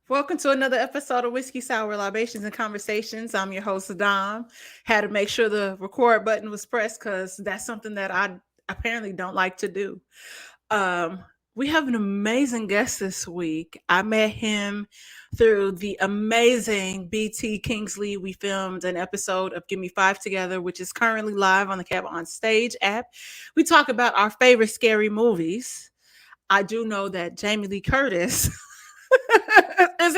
Welcome to another episode of Whiskey Sour Libations and Conversations. I'm your host, Dom. Had to make sure the record button was pressed because that's something that I apparently don't like to do. Um, we have an amazing guest this week. I met him through the amazing BT Kingsley. We filmed an episode of Give Me Five together, which is currently live on the Cab on Stage app. We talk about our favorite scary movies. I do know that Jamie Lee Curtis is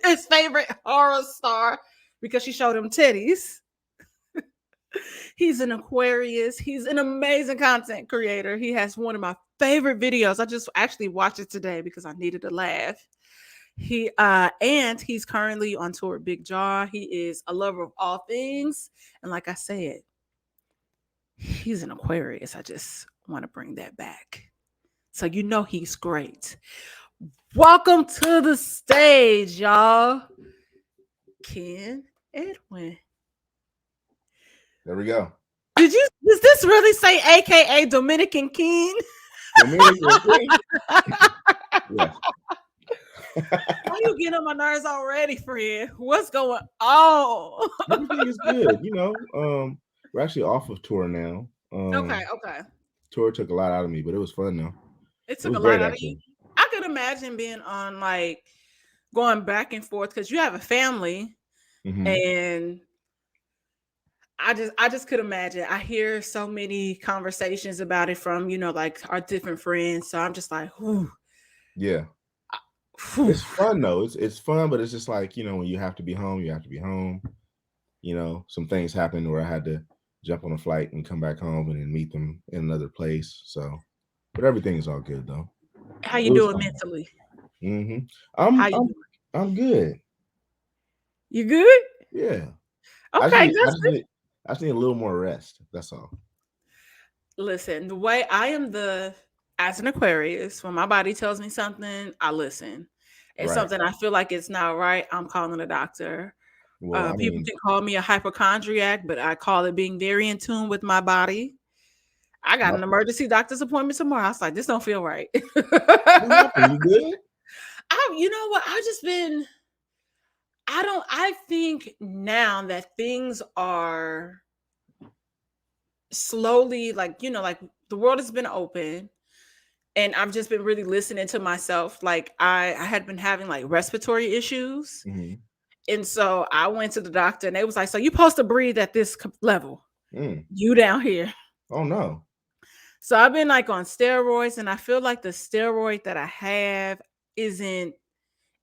his favorite horror star because she showed him titties. He's an Aquarius. He's an amazing content creator. He has one of my favorite videos. I just actually watched it today because I needed to laugh. He's currently on tour with Big Jaw. He is a lover of all things. And like I said, he's an Aquarius. I just want to bring that back. So you know he's great. Welcome to the stage, y'all. Ken Edwin. There we go. Does this really say AKA Dominican King? Dominican King? Yes. Why you getting on my nerves already, friend? What's going on? Everything is good. We're actually off of tour now. Okay. Tour took a lot out of me, but it was fun though. It took was a lot great, out of actually. you. I could imagine being on like going back and forth because you have a family, and I just could imagine. I hear so many conversations about it from like our different friends. So I'm just like, whew. Yeah. It's fun though. It's fun, but it's just like, when you have to be home, you have to be home. Some things happened where I had to jump on a flight and come back home and then meet them in another place. So, but everything's all good though. How you doing mentally? I'm good. You good? Yeah. Okay, I just need a little more rest. That's all. Listen, the way I am as an Aquarius, when my body tells me something, I listen. It's something I feel like it's not right, I'm calling a doctor. Well, People can call me a hypochondriac, but I call it being very in tune with my body. I got an emergency doctor's appointment tomorrow. I was like, this don't feel right. What happened? You good? You know what? I think now that things are slowly like the world has been open and I've just been really listening to myself. Like I had been having like respiratory issues. And so I went to the doctor and they was like, so you're supposed to breathe at this level. You down here. Oh no. So I've been like on steroids and I feel like the steroid that I have isn't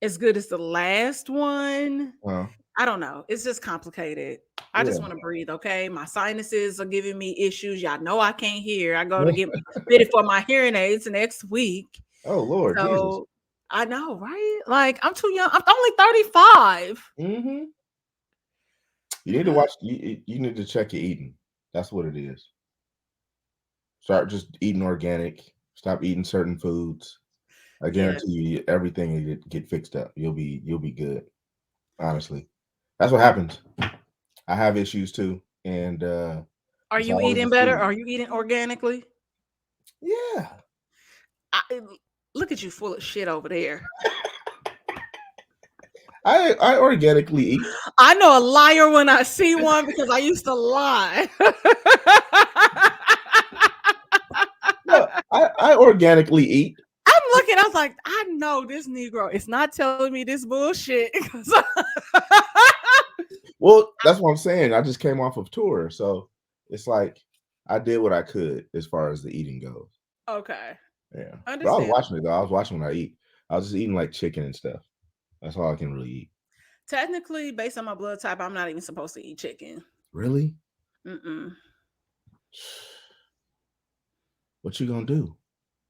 as good as the last one. I don't know. It's just complicated. I just want to breathe, okay? My sinuses are giving me issues. Y'all know I can't hear. I go to get fitted for my hearing aids next week. Oh, Lord Jesus. So I know, right? Like, I'm too young. I'm only 35. You need to watch. You need to check your eating. That's what it is. Start just eating organic. Stop eating certain foods. I guarantee you, everything will get fixed up. You'll be good. Honestly, that's what happens. I have issues too, and are you eating better? Are you eating organically? Yeah. Look at you, full of shit over there. I organically eat. I know a liar when I see one because I used to lie. No, I organically eat. I'm looking, I was like, I know this Negro is not telling me this bullshit. Well, that's what I'm saying. I just came off of tour. So it's like I did what I could as far as the eating goes. Okay. Yeah. But I was watching it though. I was watching what I eat. I was just eating like chicken and stuff. That's all I can really eat. Technically, based on my blood type, I'm not even supposed to eat chicken. Really? What you gonna do?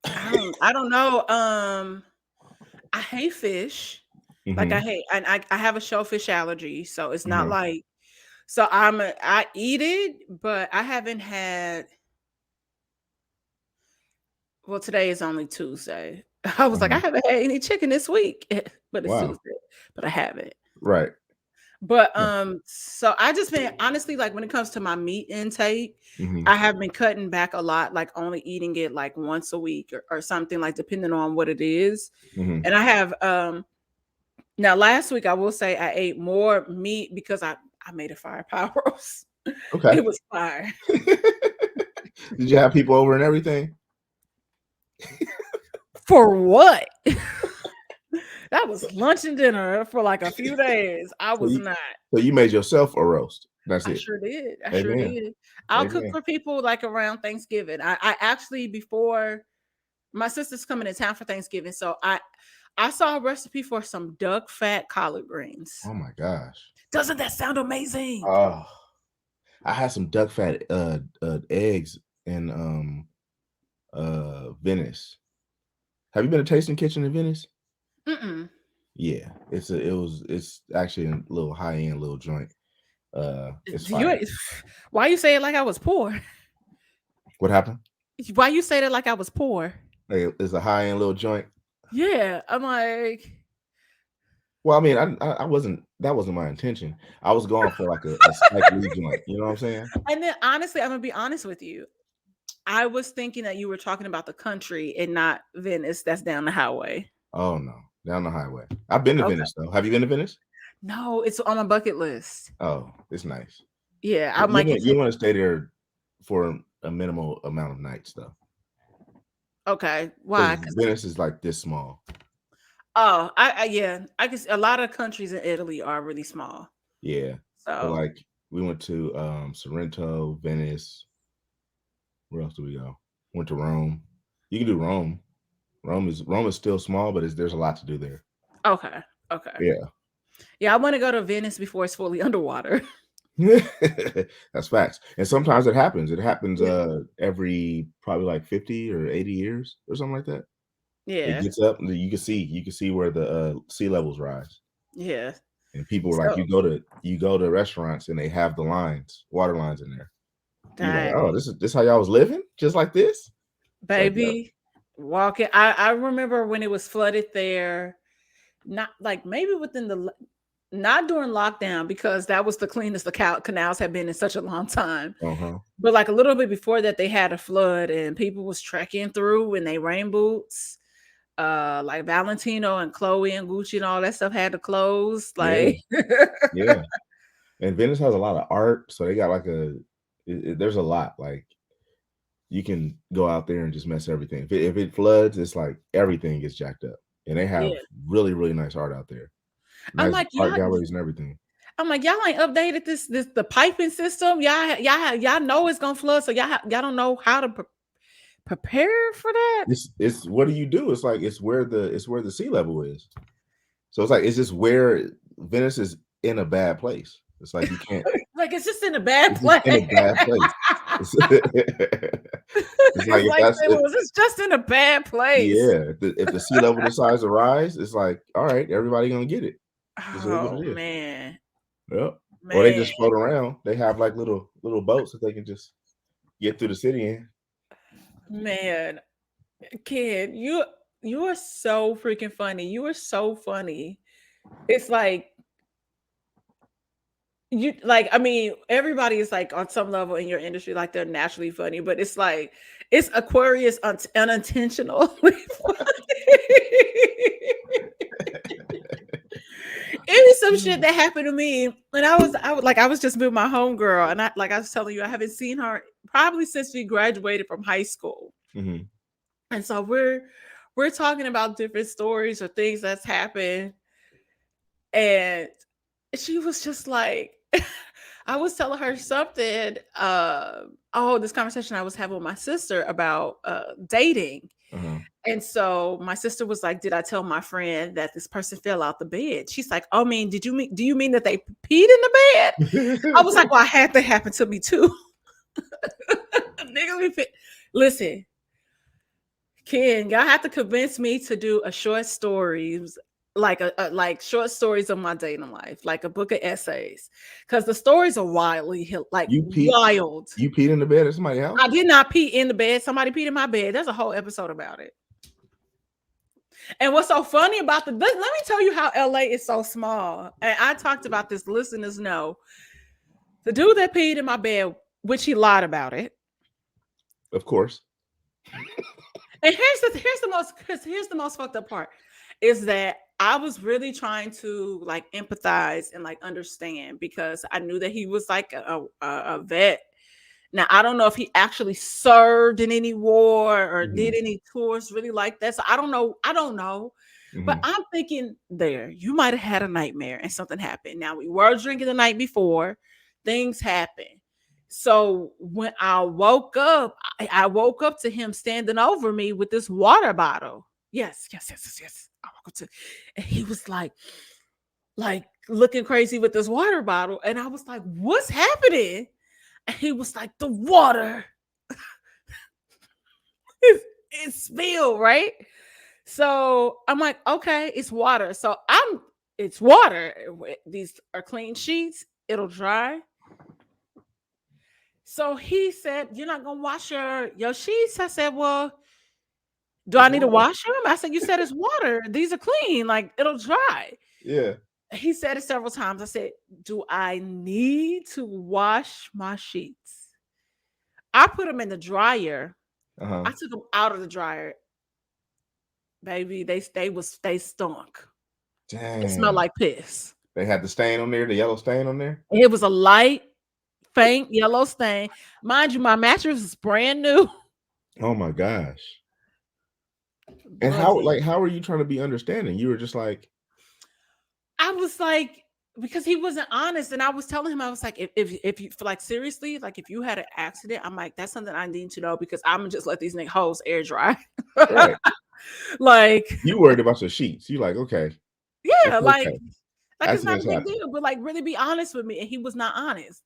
I don't know. I hate fish. Like I have a shellfish allergy, so it's not like. So I eat it, but I haven't had. Well, today is only Tuesday. I was like, I haven't had any chicken this week, but it's Tuesday, but I haven't. Right. But so I just been honestly like when it comes to my meat intake, I have been cutting back a lot, like only eating it like once a week or something, like depending on what it is. And I have Now, last week I will say I ate more meat because I made a fire power roast. Okay. It was fire. Did you have people over and everything? For what? That was lunch and dinner for like a few days. I So was you, not. so you made yourself a roast. That's I it. sure did. I sure Amen. did. I'll cook Amen. for people like around Thanksgiving. I actually before my sister's coming to town for Thanksgiving, so I saw a recipe for some duck fat collard greens. Oh my gosh. Doesn't that sound amazing? Oh, I had some duck fat eggs in Venice. Have you been to Tasting Kitchen in Venice? Mm-mm. Yeah, it's actually a little high end little joint. It's You, fire. why you say it like I was poor? What happened? Why you say that like I was poor? Like, it's a high end little joint. Yeah, I'm like, Well, I mean, I wasn't. That wasn't my intention. I was going for like a Spike Lee joint. You know what I'm saying? and then honestly, I'm gonna be honest with you. I was thinking that you were talking about the country and not Venice. That's down the highway. Oh no, down the highway. I've been to Okay. Venice though. Have you been to Venice? No, it's on my bucket list. Oh, it's nice. Yeah, I You might want you continue. want to stay there for a minimal amount of nights though, Okay, why? because 'Cause Venice is like this small. oh, I yeah, I guess a lot of countries in Italy are really small. Yeah, but So like we went to Sorrento, Venice. Where else do we go? Went to Rome. You can do Rome. Rome is still small, but there's a lot to do there. okay, okay. Yeah. Yeah, I want to go to Venice before it's fully underwater. That's facts. And sometimes it happens. It happens Yeah, every probably like 50 or 80 years or something like that. It yeah, gets up and you can see where the sea levels rise. yeah. And people were like, So you go to restaurants and they have the lines, water lines in there. You're like, oh, dang, this how y'all was living? Just like this? It's like, yep. baby, walking. I remember when it was flooded there. Not like maybe within the not during lockdown because that was the cleanest the canals had been in such a long time. Uh-huh. But like a little bit before that, they had a flood and people was trekking through in they rain boots. Like Valentino and Chloe and Gucci and all that stuff had to close. Yeah, Like yeah. And Venice has a lot of art, so they got like there's a lot. Like you can go out there and just mess everything. If it floods, it's like everything gets jacked up. And they have yeah. really, really nice art out there. I'm Nice like, art y'all galleries and everything. I'm like, y'all ain't updated this the piping system. Y'all know it's gonna flood, so y'all don't know how to prepare for that. It's what do you do? It's like it's where the sea level is. So it's like it's just where Venice is in a bad place. It's like you can't. Like it's just in a bad It's just place. in a bad place. It's, it's like It's if like that's St. if Louis, it's just in a bad place. yeah, if the sea level decides to rise, it's like all right, everybody gonna get it. Just is what Oh it is. man, Yep. Or they man, just float around. They have like little boats that they can just get through the city in. man, kid, you are so freaking funny. You are so funny. It's like you like I mean everybody is like on some level in your industry like they're naturally funny, but it's like it's Aquarius unintentionally funny. It was some shit that happened to me and I was just with my homegirl and I was telling you I haven't seen her probably since we graduated from high school. Mm-hmm. And so we're talking about different stories or things that's happened and she was just like I was telling her something oh this conversation I was having with my sister about dating. Uh-huh. And so my sister was like, "Did I tell my friend that this person fell out the bed?" She's like, "Oh, mean, do you mean that they peed in the bed?" I was like, "Well, I had that happen to me too." Nigga, listen, Ken, y'all have to convince me to do a short stories, like like short stories of my dating life, like a book of essays, because the stories are like you peed wild. you peed in the bed at somebody's I house? did not pee in the bed. Somebody peed in my bed. There's a whole episode about it. And what's so funny about let me tell you how LA is so small. And I talked about this, listeners know. The dude that peed in my bed, which he lied about it. Of course. And here's the most fucked up part. is that I was really trying to like empathize and like understand because I knew that he was like a vet. Now I don't know if he actually served in any war or did Mhm, any tours really like that. So I don't know. I don't know. But mhm. I'm thinking there, you might have had a nightmare and something happened. Now we were drinking the night before, things happened. So when I woke up, I woke up to him standing over me with this water bottle. Yes, yes, yes, yes, yes. I woke up to, and he was like looking crazy with this water bottle, and I was like, "What's happening?" And he was like, "The water, it spilled, right?" So I'm like, "Okay, it's water." So it's water. These are clean sheets. It'll dry. So he said, "You're not gonna wash your sheets." I said, "Well, do I It's need to water. wash them?" I said, "You said it's water. These are clean. Like it'll dry." Yeah. He said it several times. I said, "Do I need to wash my sheets?" I put them in the dryer. Uh-huh. I took them out of the dryer, baby. They stunk. It smelled Dang. like piss. They had the stain on there, the yellow stain on there? It was a light, faint yellow stain. Mind you, my mattress is brand new. Oh my gosh. And But how are you trying to be understanding? You were just like, I was like, because he wasn't honest, and I was telling him, I was like, if you like seriously, like if you had an accident, I'm like, that's something I need to know because I'm gonna just let these nigga hoes air dry. right. Like, You worried about your sheets. You like, okay, it's yeah, okay. like it's not a Accidents big happen. deal, but like really be honest with me. And he was not honest.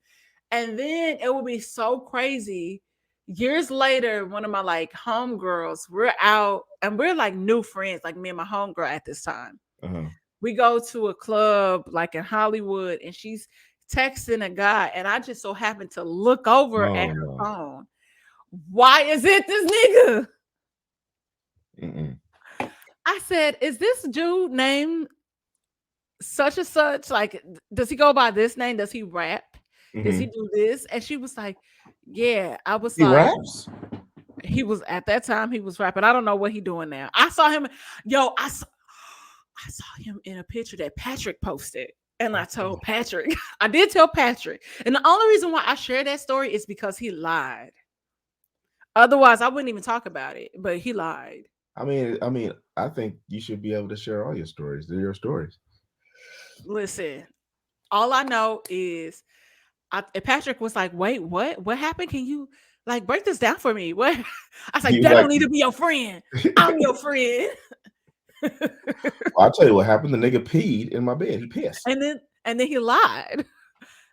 And then it would be so crazy. Years later, one of my like homegirls, we're out and we're like new friends, like me and my homegirl at this time. Uh-huh. We go to a club like in Hollywood and she's texting a guy, and I just so happened to look over at Oh her no. phone. Why is it this nigga? Mm-mm. I said, is this dude named such and such? Like, does he go by this name? Does he rap? Does he Mm-hmm. do this? And she was like, yeah. I was He like, raps? he was at that time he was rapping. I don't know what he doing now. I saw him, yo, I saw him in a picture that Patrick posted. And I told Patrick, I did tell Patrick. And the only reason why I share that story is because he lied. Otherwise, I wouldn't even talk about it, but he lied. I think you should be able to share all your stories. They're your stories. Listen, all I know is and Patrick was like, wait, what? What happened? Can you like break this down for me? What? I was like, You that like don't need to be your friend. I'm your friend. I'll tell you what happened. The nigga peed in my bed. He pissed. And then he lied.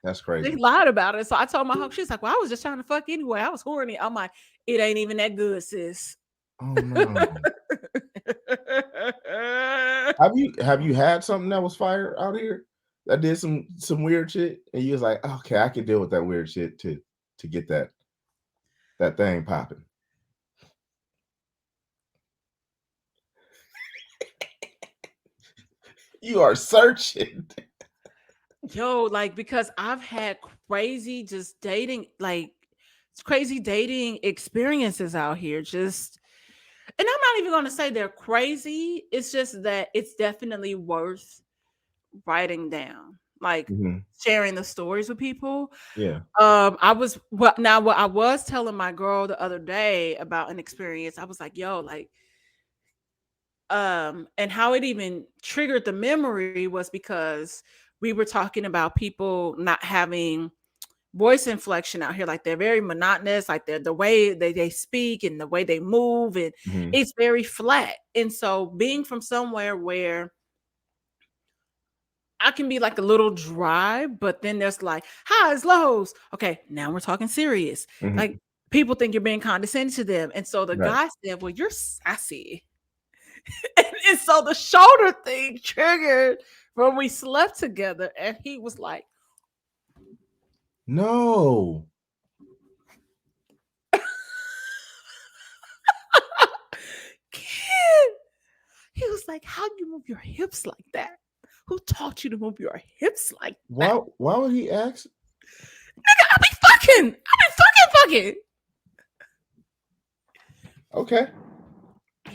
That's He crazy. lied about it. So I told my home, she's like, well, I was just trying to fuck anyway. I was horny. I'm like, it ain't even that good, sis. Oh no. Have you had something that was fire out here that did some weird shit and you was like, okay, I can deal with that weird shit to get that thing popping. You are searching. Yo, like because I've had crazy just dating, like crazy dating experiences out here. Just and I'm not even gonna say they're crazy. It's just that it's definitely worth writing down, like Mhm. sharing the stories with people. Yeah. I was what I was telling my girl the other day about an experience. I was like, yo, like, and how it even triggered the memory was because we were talking about people not having voice inflection out here. Like they're very monotonous, like the way they speak and the way they move, and Mhm. it's very flat. And so being from somewhere where I can be like a little dry, but then there's like highs, lows. Okay, now we're talking serious. Like Mhm. people think you're being condescending to them. And so the Right. guy said, well, you're sassy. And so the shoulder thing triggered when we slept together. And he was like, No. kid. He was like, how do you move your hips like that? Who taught you to move your hips like that? Why would he ask? Nigga, I be fucking. I be fucking. Okay.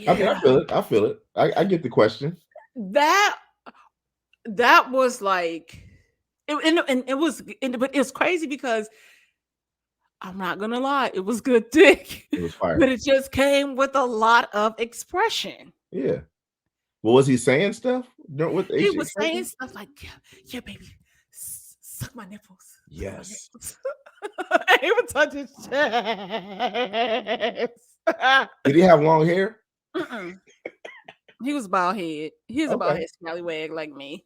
I Yeah. feel it. I feel it. I get the question. that that was like and it was but it was crazy because I'm not gonna lie, it was good dick, It was but fire. it just came with a lot of expression. Yeah. Well, was he saying stuff during with He H was saying expression? stuff like, "Yeah, yeah, baby, suck my nipples, suck my Yes. nipples." And he would touch his chest. Did he have long hair? Mm-mm. He was bald head. He was a bald Okay. head scallywag like me.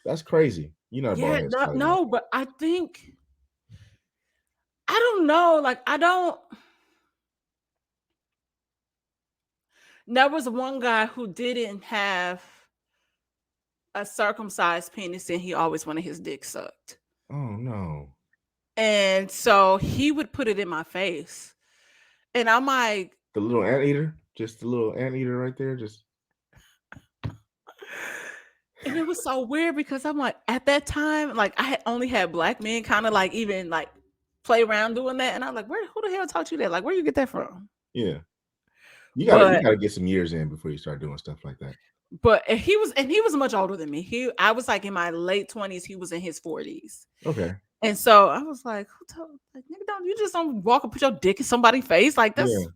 That's crazy. You're not a bald Yeah, head no, scallywag. no, but I think I don't know. Like I don't. There was one guy who didn't have a circumcised penis, and he always wanted his dick sucked. Oh no. And so he would put it in my face. And I'm like, The little anteater? Just the little anteater right there? Just and it was so weird because I'm like, at that time, like I had only had black men kind of like even like play around doing that. And I'm like, who the hell taught you that? Like, where you get that from? yeah. You But gotta get some years in before you start doing stuff like that. and he was much older than me. I was like in my late 20s, he was in his 40s. Okay. And so I was like, who told like nigga, don't you just don't walk and put your dick in somebody's face? Like Yeah. that's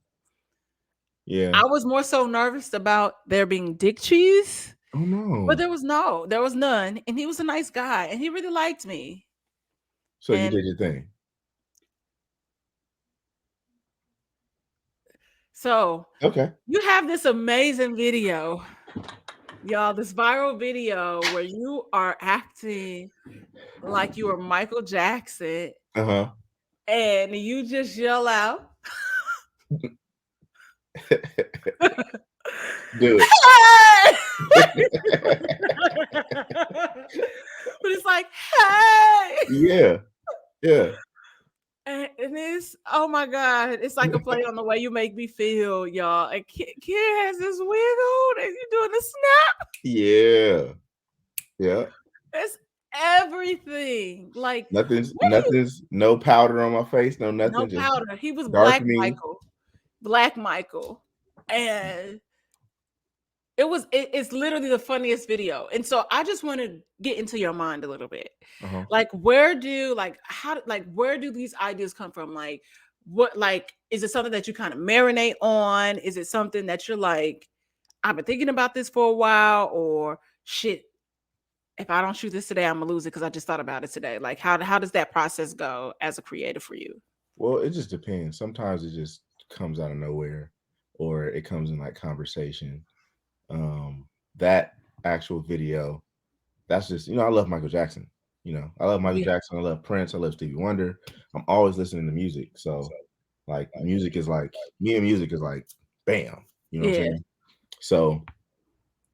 Yeah. I was more so nervous about there being dick cheese, Oh but no. there was none. And he was a nice guy and he really liked me. So you And did your thing. so Okay. you have this amazing video, y'all, this viral video where you are acting like you are Michael Jackson Uh-huh. and you just yell out, Do it. "Hey!" But it's like, hey. Yeah. Yeah. And it's oh my god, it's like a play on the way you make me feel, y'all. And kid has this wiggle and you doing the snap. Yeah. Yeah. It's everything. Like, what do you Nothing's no powder on my face, no no nothing, just powder. He was darkening. Black Michael. And it's literally the funniest video. And so I just want to get into your mind a little bit. Uh-huh. Like where do these ideas come from? Like what like is it something that you kind of marinate on? Is it something that you're like, I've been thinking about this for a while, or shit, if I don't shoot this today, I'm gonna lose it because I just thought about it today. Like how does that process go as a creator for you? Well, it just depends. Sometimes it just comes out of nowhere or it comes in like conversation. That actual video, that's just, I love Michael Jackson. I love Michael Yeah. Jackson. I love Prince. I love Stevie Wonder. I'm always listening to music. So like music is like me and music is like bam. You know what I'm Yeah. saying? So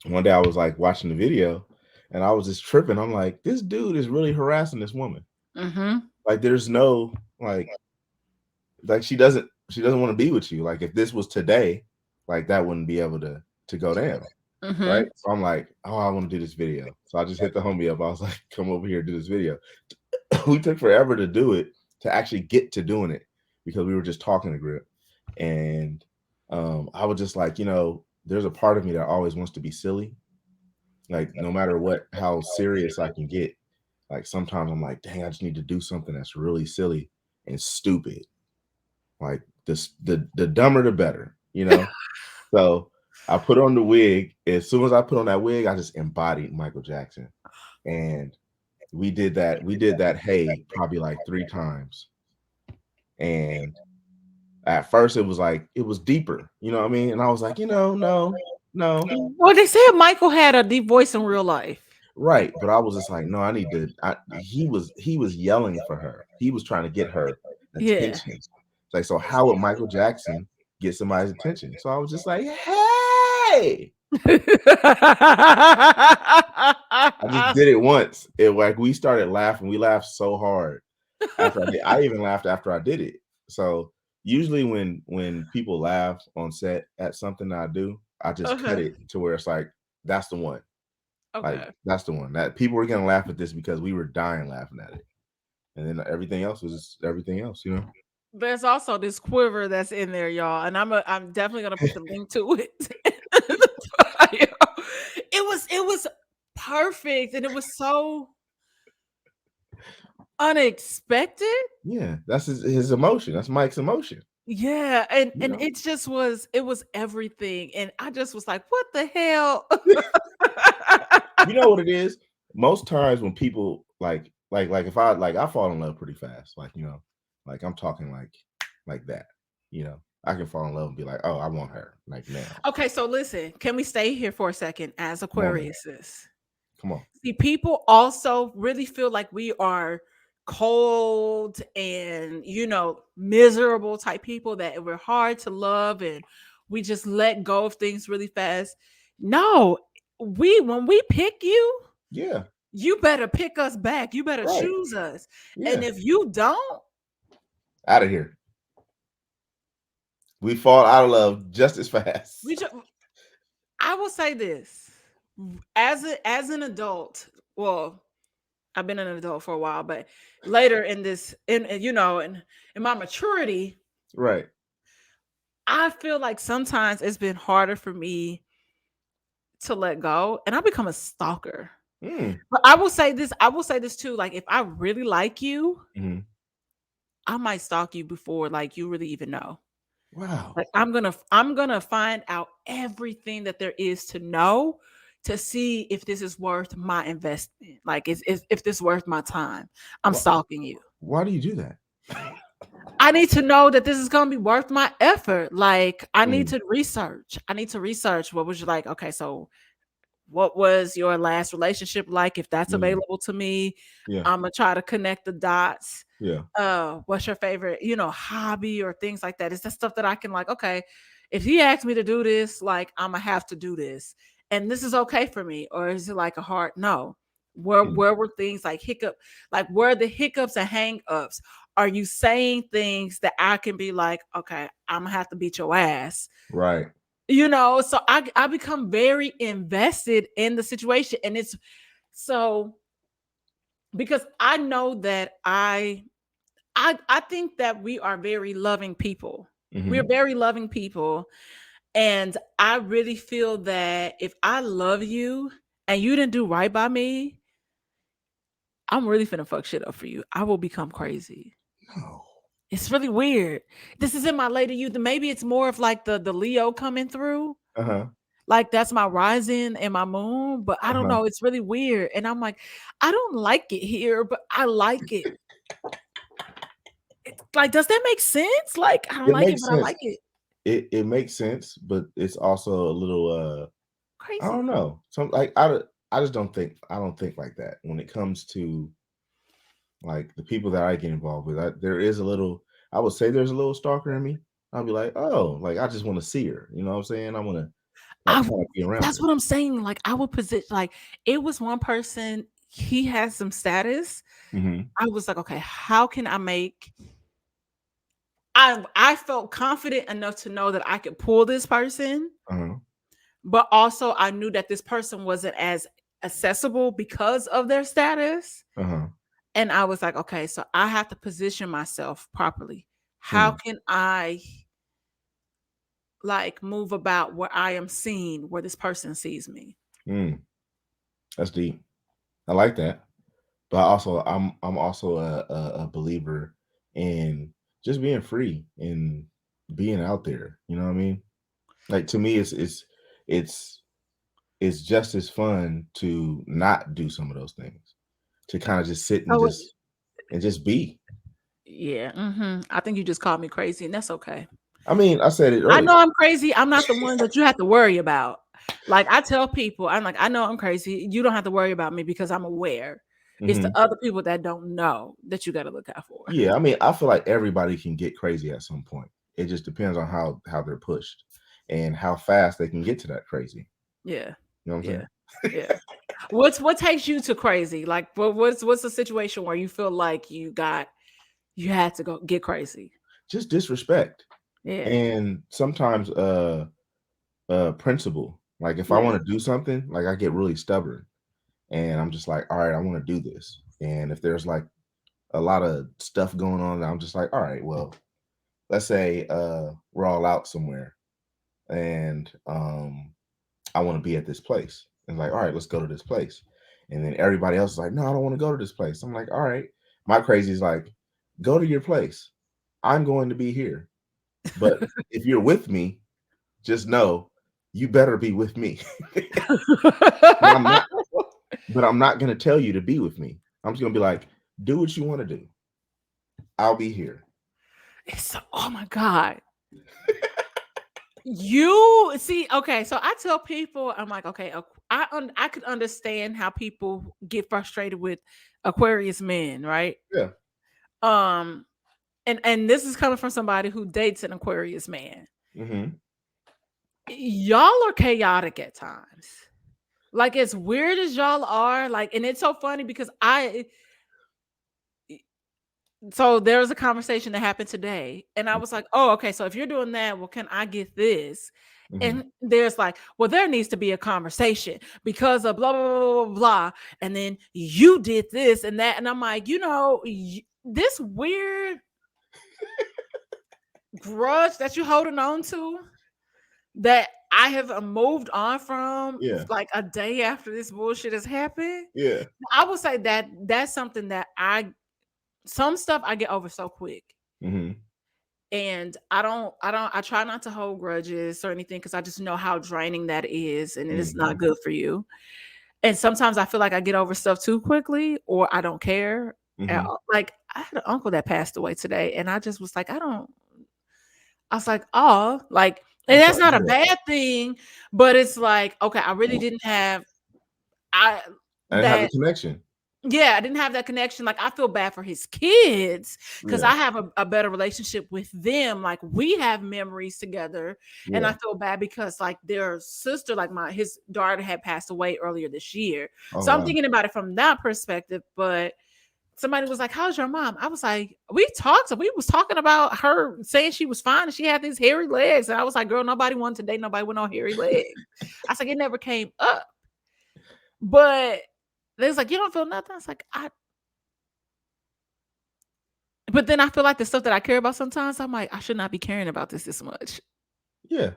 one day I was like watching the video and I was just tripping. I'm like, this dude is really harassing this woman. Mm-hmm. Like there's no like she doesn't want to be with you. Like if this was today, like that wouldn't be able to go down. Mm-hmm. Right. So I'm like, oh, I want to do this video. So I just hit the homie up. I was like, come over here, do this video. We took forever to do it, to actually get to doing it because we were just talking to grip. And I was just like, there's a part of me that always wants to be silly. Like no matter how serious I can get, like sometimes I'm like, dang, I just need to do something that's really silly and stupid. Like the dumber the better, So I put on the wig. As soon as I put on that wig, I just embodied Michael Jackson. And we did that. We did that hey probably like 3 times. And at first it was like it was deeper, you know what I mean? And I was like, no. Well, they said Michael had a deep voice in real life. Right. But I was just like, no, I need to he was yelling for her. He was trying to get her Yeah. attention. It's like, so how would Michael Jackson get somebody's attention? So I was just like, hey. I just did it once. It like we started laughing. We laughed so hard after I did. I even laughed after I did it. So usually when people laugh on set at something that I do, I just cut Okay. it to where it's like that's the one. Like Okay. that's the one that people were gonna laugh at this because we were dying laughing at it. And then everything else was just everything else, There's also this quiver that's in there, y'all, and I'm definitely gonna put the link to it. It it was perfect, and it was so unexpected. Yeah, that's his emotion. That's Mike's emotion. Yeah, and You and know. it just was it was everything, and I just was like, "What the hell?" You know what it is? Most times when people like if I fall in love pretty fast, like like I'm talking like that. I can fall in love and be like, oh, I want her like now. Okay, so listen, can we stay here for a second as Come on, man. Aquariuses? Come on. See, people also really feel like we are cold and, miserable type people, that we're hard to love and we just let go of things really fast. No, when we pick you, Yeah. you better pick us back. You better Right. choose us. And Yeah. if you don't, Out of here. We fall out of love just as we fast. just, I will say this. As an adult, well, I've been an adult for a while, but later in this, in my maturity, Right. I feel like sometimes it's been harder for me to let go, and I become a stalker. Mm. But I will say this too. Like, if I really like you, Mhm. I might stalk you before like you really even know. Wow. Like, I'm gonna find out everything that there is to know to see if this is worth my investment. Like, is if this worth my time. I'm Why, stalking you. why do you do that? I need to know that this is gonna be worth my effort. Like, I need Mm. to research. I need to research what was you like. Okay, so what was your last relationship like? If that's Mhm. available to me, Yeah. I'm gonna try to connect the dots. Yeah. What's your favorite, hobby or things like that? Is that stuff that I can, like, okay, if he asked me to do this, like, I'm gonna have to do this, and this is okay for me, or is it like a hard no? Where Mm. where were things like like where are the hiccups and hang ups? Are you saying things that I can be like, okay, I'm gonna have to beat your ass? Right. So I become very invested in the situation, and it's so because I know that I think that we are very loving people. We're Mhm. very loving people. And I really feel that if I love you and you didn't do right by me, I'm really finna fuck shit up for you. I will become crazy. No. It's really weird. This is in my later youth. Maybe it's more of like the Leo coming through. Uh-huh. Like, that's my rising and my moon, but I don't Uh-huh. know. It's really weird. And I'm like, I don't like it here, but I like it. Like, does that make sense? Like, I don't It like it, makes but I sense. like it. It makes sense, but it's also a little I don't Crazy. know. Some I just I don't think like that when it comes to like the people that I get involved with. There is a little I would say there's a little stalker in me. I'll be like, "Oh, like I just want to see her." You know what I'm saying? I want to like I kind of be around That's her. what I'm saying. Like, I would position, like, it was one person, he has some status. Mhm. I was like, okay, how can I make I felt confident enough to know that I could pull this person, Uh-huh. but also I knew that this person wasn't as accessible because of their status. Uh-huh. And I was like, okay, so I have to position myself properly. How Mm. can I, like, move about where I am seen, where this person sees me? Mm. That's deep. I like that. But I'm also a believer in just being free and being out there. You know what I mean? Like to me, it's it's just as fun to not do some of those things, to kind of just sit So and just be. yeah, I think you just called me crazy, and that's okay. I mean, I said it I earlier. know I'm crazy. I'm not the one that you have to worry about. Like, I tell people, I'm like, I know I'm crazy. You don't have to worry about me because I'm aware. It's the Hmm. other people that don't know that you got to look out for. Yeah, I mean, I feel like everybody can get crazy at some point. It just depends on how they're pushed and how fast they can get to that crazy. Yeah, You know what I'm yeah, saying? yeah. What takes you to crazy? Like, what's the situation where you feel like you had to go get crazy? Just disrespect Yeah, and sometimes principle. Like if I yeah. want to do something, like I get really stubborn and I'm just like, all right, I want to do this. And if there's like a lot of stuff going on, I'm just like, all right, well, let's say we're all out somewhere and I want to be at this place. and like, all right, let's go to this place. And then everybody else is like, no, I don't want to go to this place. I'm like, all right. My crazy is like, go to your place. I'm going to be here. But if you're with me, just know you better be with me. But I'm not, but I'm not gonna tell you to be with me. I'm just gonna be like, do what you want to do. I'll be here. It's so, oh my God. You see, okay, so I tell people, I'm like, okay, I could understand how people get frustrated with Aquarius men, right? Yeah. Um, and this is coming from somebody who dates an Aquarius man. Mm-hmm. Y'all are chaotic at times. Like as weird as y'all are, like, and it's so funny because so there was a conversation that happened today, and I was like, oh, okay, so if you're doing that, well, can I get this? Mm-hmm. And there's like, well, there needs to be a conversation because of blah, blah, blah, blah, blah. And then you did this and that. And I'm like, this weird grudge that you're holding on to that I have moved on from Yeah. like a day after this bullshit has happened. Yeah. I would say that that's something that some stuff I get over so quick. Mm-hmm. And I try not to hold grudges or anything because I just know how draining that is and it's Mm-hmm. not good for you. And sometimes I feel like I get over stuff too quickly or I don't care at Mm-hmm. all. Like I had an uncle that passed away today and I just was like, I was like, oh, like, and I'm that's sorry to not a hear that. bad thing, but it's like, okay, I really didn't have I I didn't have the that connection. yeah, I didn't have that connection. Like, I feel bad for his kids because Yeah. I have a better relationship with them. Like, we have memories together, and Yeah. I feel bad because, like, their sister, like his daughter, had passed away earlier this year. Oh So I'm wow. thinking about it from that perspective. But somebody was like, "How's your mom?" I was like, "We talked. We was talking about her saying she was fine and she had these hairy legs." And I was like, "Girl, nobody wanted to date nobody with no hairy legs." I was like, "It never came up." But they was like, "You don't feel nothing." I was like, but then I feel like the stuff that I care about sometimes, I'm like, I should not be caring about this much. Yeah.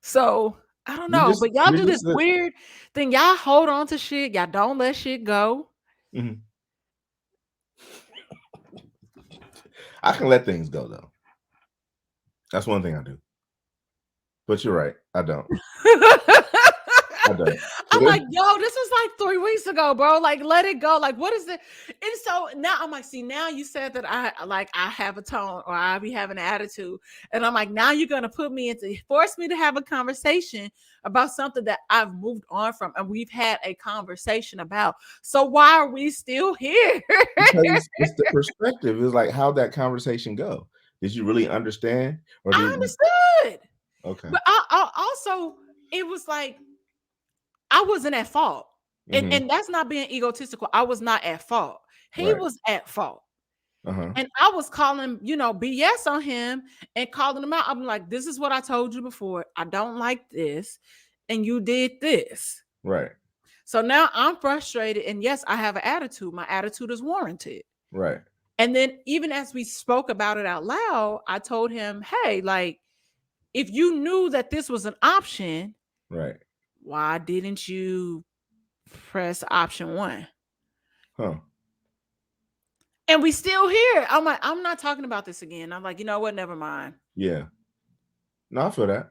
So I don't You know, just but y'all you're do this just weird thing. Y'all hold on to shit. Y'all don't let shit go. Mhm. I can let things go though. That's one thing I do. But you're right. I don't. I don't. So I'm there's like, yo, this was like 3 weeks ago, bro. Like, let it go. Like, what is it? And so now I'm like, see, now you said that I have a tone or I be having an attitude. And I'm like, now you're gonna put me into force me to have a conversation about something that I've moved on from and we've had a conversation about. So why are we still here? because it's the perspective. It's like how'd that conversation go? Did you really understand? Or I did you understood. okay. But I also it was like I wasn't at fault. And Hmm. and that's not being egotistical. I was not at fault. He Right. was at fault. Uh-huh. And I was calling, BS on him and calling him out. I'm like, this is what I told you before. I don't like this. And you did this. Right. So now I'm frustrated. And yes, I have an attitude. My attitude is warranted. Right. And then even as we spoke about it out loud, I told him, hey, like, if you knew that this was an option, Right. why didn't you press option one? Huh. And we still here. I'm like, I'm not talking about this again. I'm like, you know what? Never mind. Yeah. No, I feel that.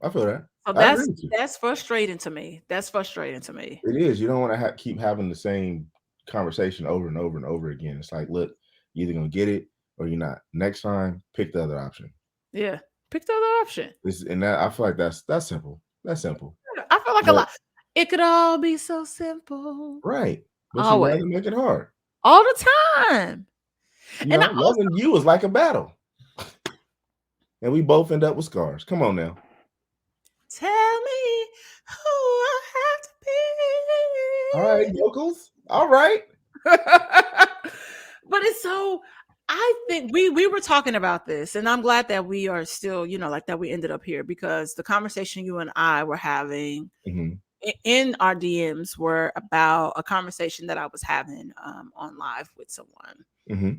I feel that. So I agree that's with you. that's frustrating to me. That's frustrating to me. It is. You don't want to keep having the same conversation over and over and over again. It's like, look, you're either gonna get it or you're not. Next time, pick the other option. Yeah. Pick the other option. And that I feel like that's simple. That's simple. I feel like a But lot. It could all be so simple. right. But you Always. rather make it hard. All the time. You And know, I also loving you is like a battle. And we both end up with scars. Come on now. tell me who I All right, have to yokels. All right. be. But it's so I think we were talking about this, and I'm glad that we are still, like that we ended up here because the conversation you and I were having Hmm. in our DMs were about a conversation that I was having on live with someone, Hmm.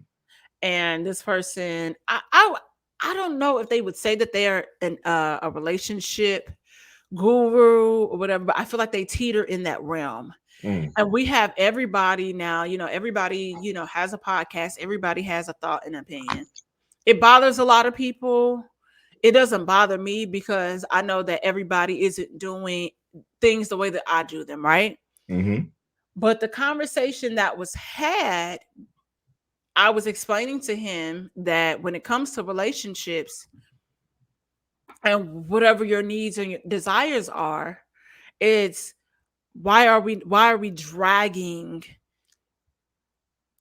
and this person, I don't know if they would say that they are in a relationship guru or whatever, but I feel like they teeter in that realm. Mm. And we have everybody now, everybody, has a podcast, everybody has a thought and opinion. It bothers a lot of people. It doesn't bother me because I know that everybody isn't doing things the way that I do them, right? Mm-hmm. But the conversation that was had, I was explaining to him that when it comes to relationships and whatever your needs and your desires are, it's why are we dragging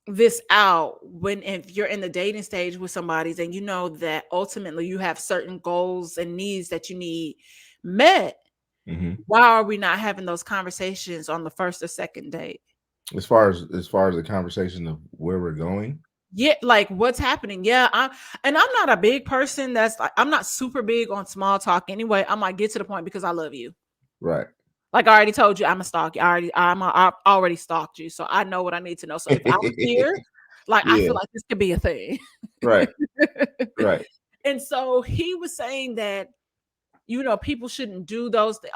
this out when if you're in the dating stage with somebody, then you know that ultimately you have certain goals and needs that you need met. Mm-hmm. Why are we not having those conversations on the first or second date? As far as the conversation of where we're going. Yeah, like what's happening. Yeah, I'm not a big person that's like, I'm not super big on small talk anyway. I might get to the point because I love you. Right. Like I already told you, I'm a stalker. I already stalked you, so I know what I need to know. So if I was here, like I Yeah. feel like this could be a thing. Right. Right. And so he was saying that people shouldn't do those things.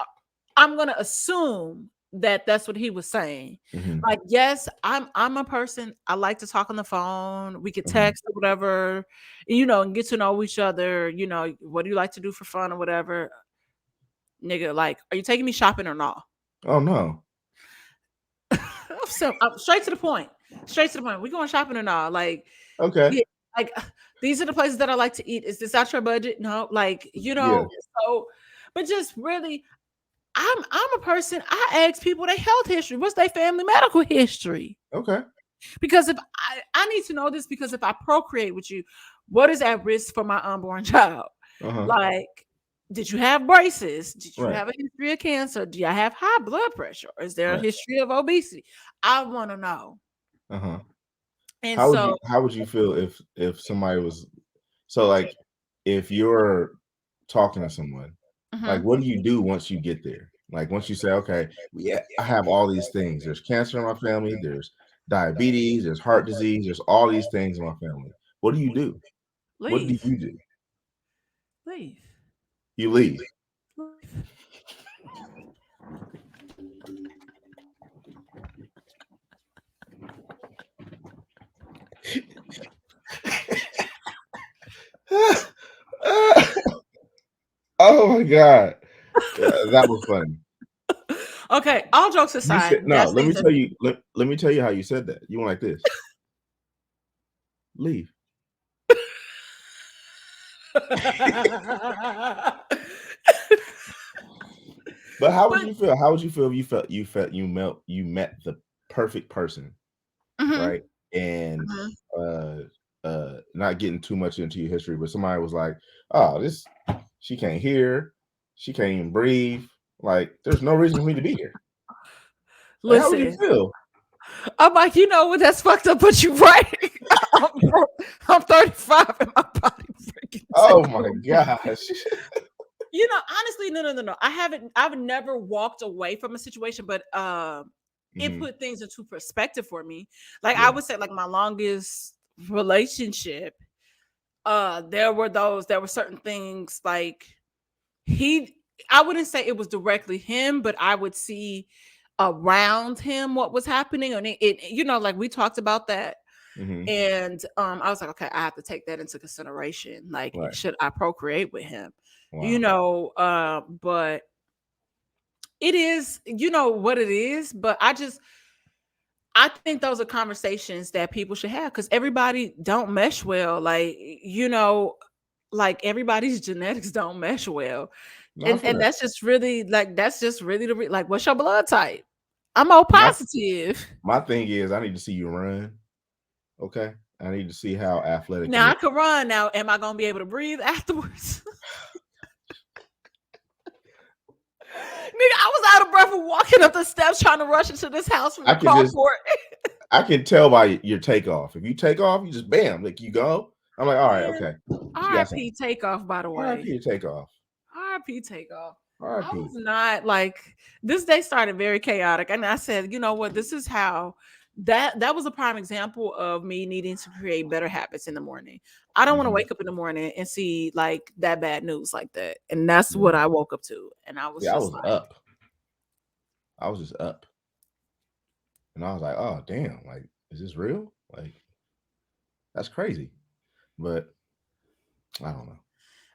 I'm gonna assume that that's what he was saying. Mm-hmm. Like, yes, I'm a person. I like to talk on the phone. We could Mm-hmm. text or whatever, and get to know each other. What do you like to do for fun or whatever, nigga? Like, are you taking me shopping or not? Oh no. So I'm straight to the point. Straight to the point. We going shopping or not? Like, Okay. yeah, like these are the places that I like to eat. Is this out your budget? No, like Yeah. So, but just really, I'm a person. I ask people their health history. What's their family medical history? Okay. Because if I need to know this, because if I procreate with you, what is at risk for my unborn child? Uh-huh. Like, did you have braces? Did you Right. have a history of cancer? Do you have high blood pressure? Or is there a Right. history of obesity? I want to know. Uh-huh. And How would you so, how would you feel if somebody was so like if you're talking to someone, like mhm, what do you do once you get there? Like once you say, okay, yeah, I have all these things. There's cancer in my family, there's diabetes, there's heart disease, there's all these things in my family. What do you do? What do leave, you do? leave, You leave. leave. Oh my god. That was funny. Okay, all jokes You aside, said no, that's let me things that tell you, let me tell you how you said that. You went like this. Leave. But how would but you feel? How would you feel if you met the perfect person, mhm, right? And mhm. uh not getting too much into your history, but somebody was like, "Oh, this she can't hear, she can't even breathe. Like, there's no reason for me to be here." Like, how would you Listen, feel? I'm like, what? That's fucked up, but you're right. I'm, I'm 35 and my body freaking Oh my tickled. gosh. Honestly, no. I've never walked away from a situation, but it Hmm. put things into perspective for me. Like I Yeah. would say, like my longest relationship, there were certain things like he I wouldn't say it was directly him, but I would see around him what was happening. And like we talked about that. Hmm. And I was like, okay, I have to take that into consideration. Like, Right. should I procreate with him? Wow. But it is, what it is. But I think those are conversations that people should have because everybody don't mesh well. Like, like everybody's genetics don't mesh well. No, I feel And that. that's just really like, what's your blood type? I'm O My positive. my thing is I need to see you run. Okay. I need to see how athletic you Now are. I could run. Now, am I gonna be able to breathe afterwards? Nigga, I was out of breath of walking up the steps trying to rush into this house from I the can just carport. I can tell by your takeoff. If you take off, you just bam, like you go. I'm like, all right, Man, okay. She got something. RIP takeoff, by the way. RIP to take off. RIP takeoff. I was RIP. not like this day started very chaotic. And I said, you know what? This is how that was a prime example of me needing to create better habits in the morning. I don't want to Mhm. wake up in the morning and see like that bad news like that. And that's what Yeah. I woke up to. And I was See, I just was like, up. I was just up, and I was like, "Oh, damn! Like, is this real? Like, that's crazy." But I don't know.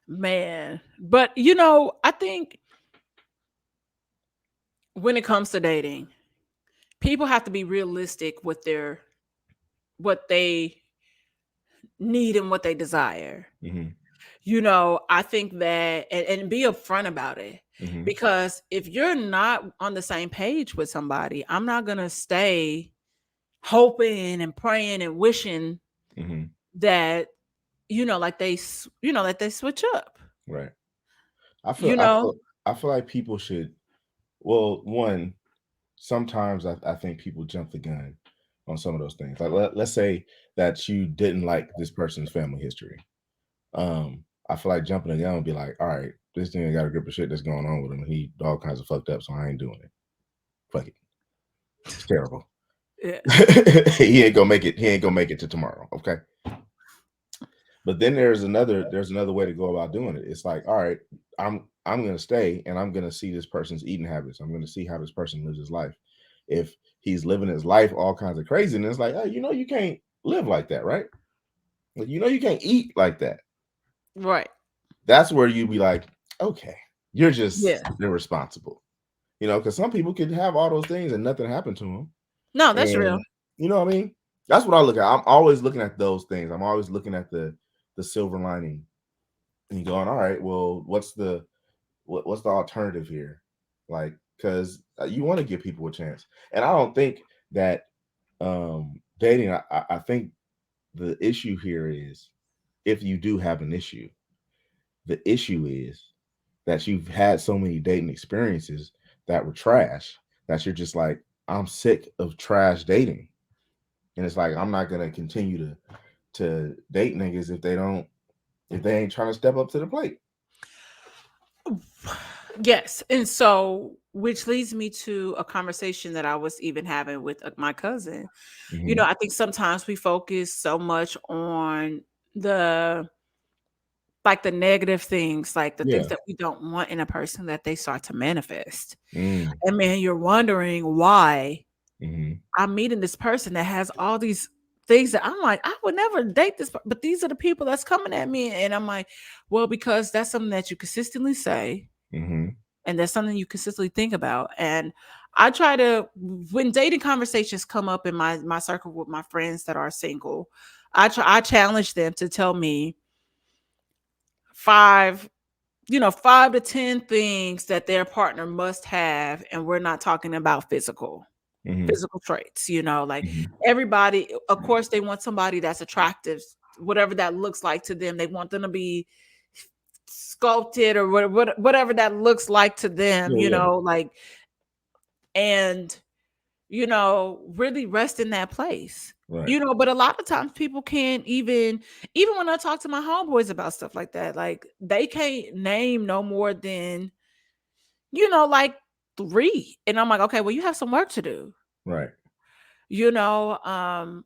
man. But I think when it comes to dating, people have to be realistic with their what they need and what they desire. Mhm. I think that and be upfront about it. Mhm. Because if you're not on the same page with somebody, I'm not gonna stay hoping and praying and wishing Mhm. that like like they switch up. Right. I feel. You I know, feel. I feel like people should. Well, one. Sometimes I think people jump the gun on some of those things. Like let's say that you didn't like this person's family history. I feel like jumping the gun would be like, all right, this thing got a grip of shit that's going on with him. He all kinds of fucked up, so I ain't doing it. Fuck it. It's terrible. yeah, He ain't gonna make it. He ain't gonna make it to tomorrow. Okay. But then there's another way to go about doing it. It's like, all right, I'm gonna stay and I'm gonna see this person's eating habits. I'm gonna see how this person lives his life. If he's living his life all kinds of craziness, like, hey, you can't live like that, right? Like, you can't eat like that. right, That's where you be like, okay, you're yeah. just irresponsible. Because some people could have all those things and nothing happened to them. No, that's real. And you know what I mean? That's what I look at. I'm always looking at those things. I'm always looking at the silver lining and going, all right, well, what's the alternative here? Like, because you want to give people a chance, and I don't think that dating. I think the issue here is if you do have an issue, the issue is that you've had so many dating experiences that were trash that you're just like, I'm sick of trash dating, and it's like I'm not gonna continue to date niggas if they ain't trying to step up to the plate. Yes. And so, which leads me to a conversation that I was even having with my cousin. Hmm. I think sometimes we focus so much on the the negative things, like the things Yeah. that we don't want in a person that they start to manifest. Mm. And man, you're wondering why Hmm. I'm meeting this person that has all these things that I'm like, I would never date this, but these are the people that's coming at me. And I'm like, well, because that's something that you consistently say, Hmm. and that's something you consistently think about. And I try to, when dating conversations come up in my circle with my friends that are single, I challenge them to tell me five 5 to 10 things that their partner must have, and we're not talking about Hmm. physical traits, like Hmm. everybody, of course, they want somebody that's attractive, whatever that looks like to them. They want them to be sculpted or whatever that looks like to them, Yeah, yeah. like, and, really rest in that place. Right. But a lot of times people can't even when I talk to my homeboys about stuff like that, like they can't name no more than, like 3. And I'm like, okay, well, you have some work to do. Right. you know um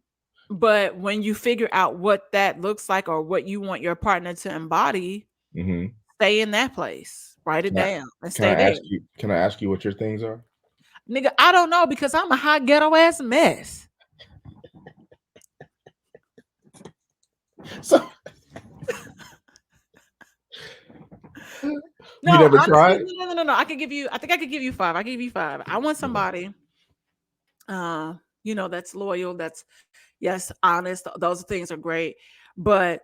but when you figure out what that looks like or what you want your partner to embody, Hmm. stay in that place, write it Can I down and can I stay there. ask you? Can I ask you what your things are? Nigga, I don't know, because I'm a hot ghetto ass mess. So you No, never honestly, tried? no. I think I could give you 5. I can give you 5. I want Okay. somebody that's loyal, that's, yes, honest. Those things are great. But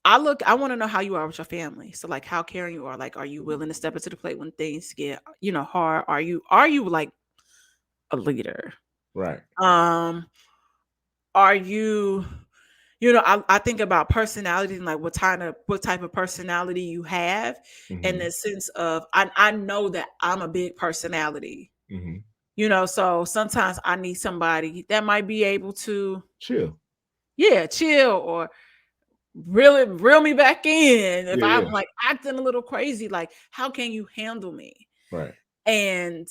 I want to know how you are with your family. So like how caring you are. Like, are you willing to step into the plate when things get, hard? Are you like a leader? Right. Um, are you, I think about personality and like what type of personality you have, in Hmm. the sense of I know that I'm a big personality. Hmm. So sometimes I need somebody that might be able to, Chill. yeah, chill, or really reel me back in if Yeah, I'm yeah. like acting a little crazy. Like, how can you handle me? Right. And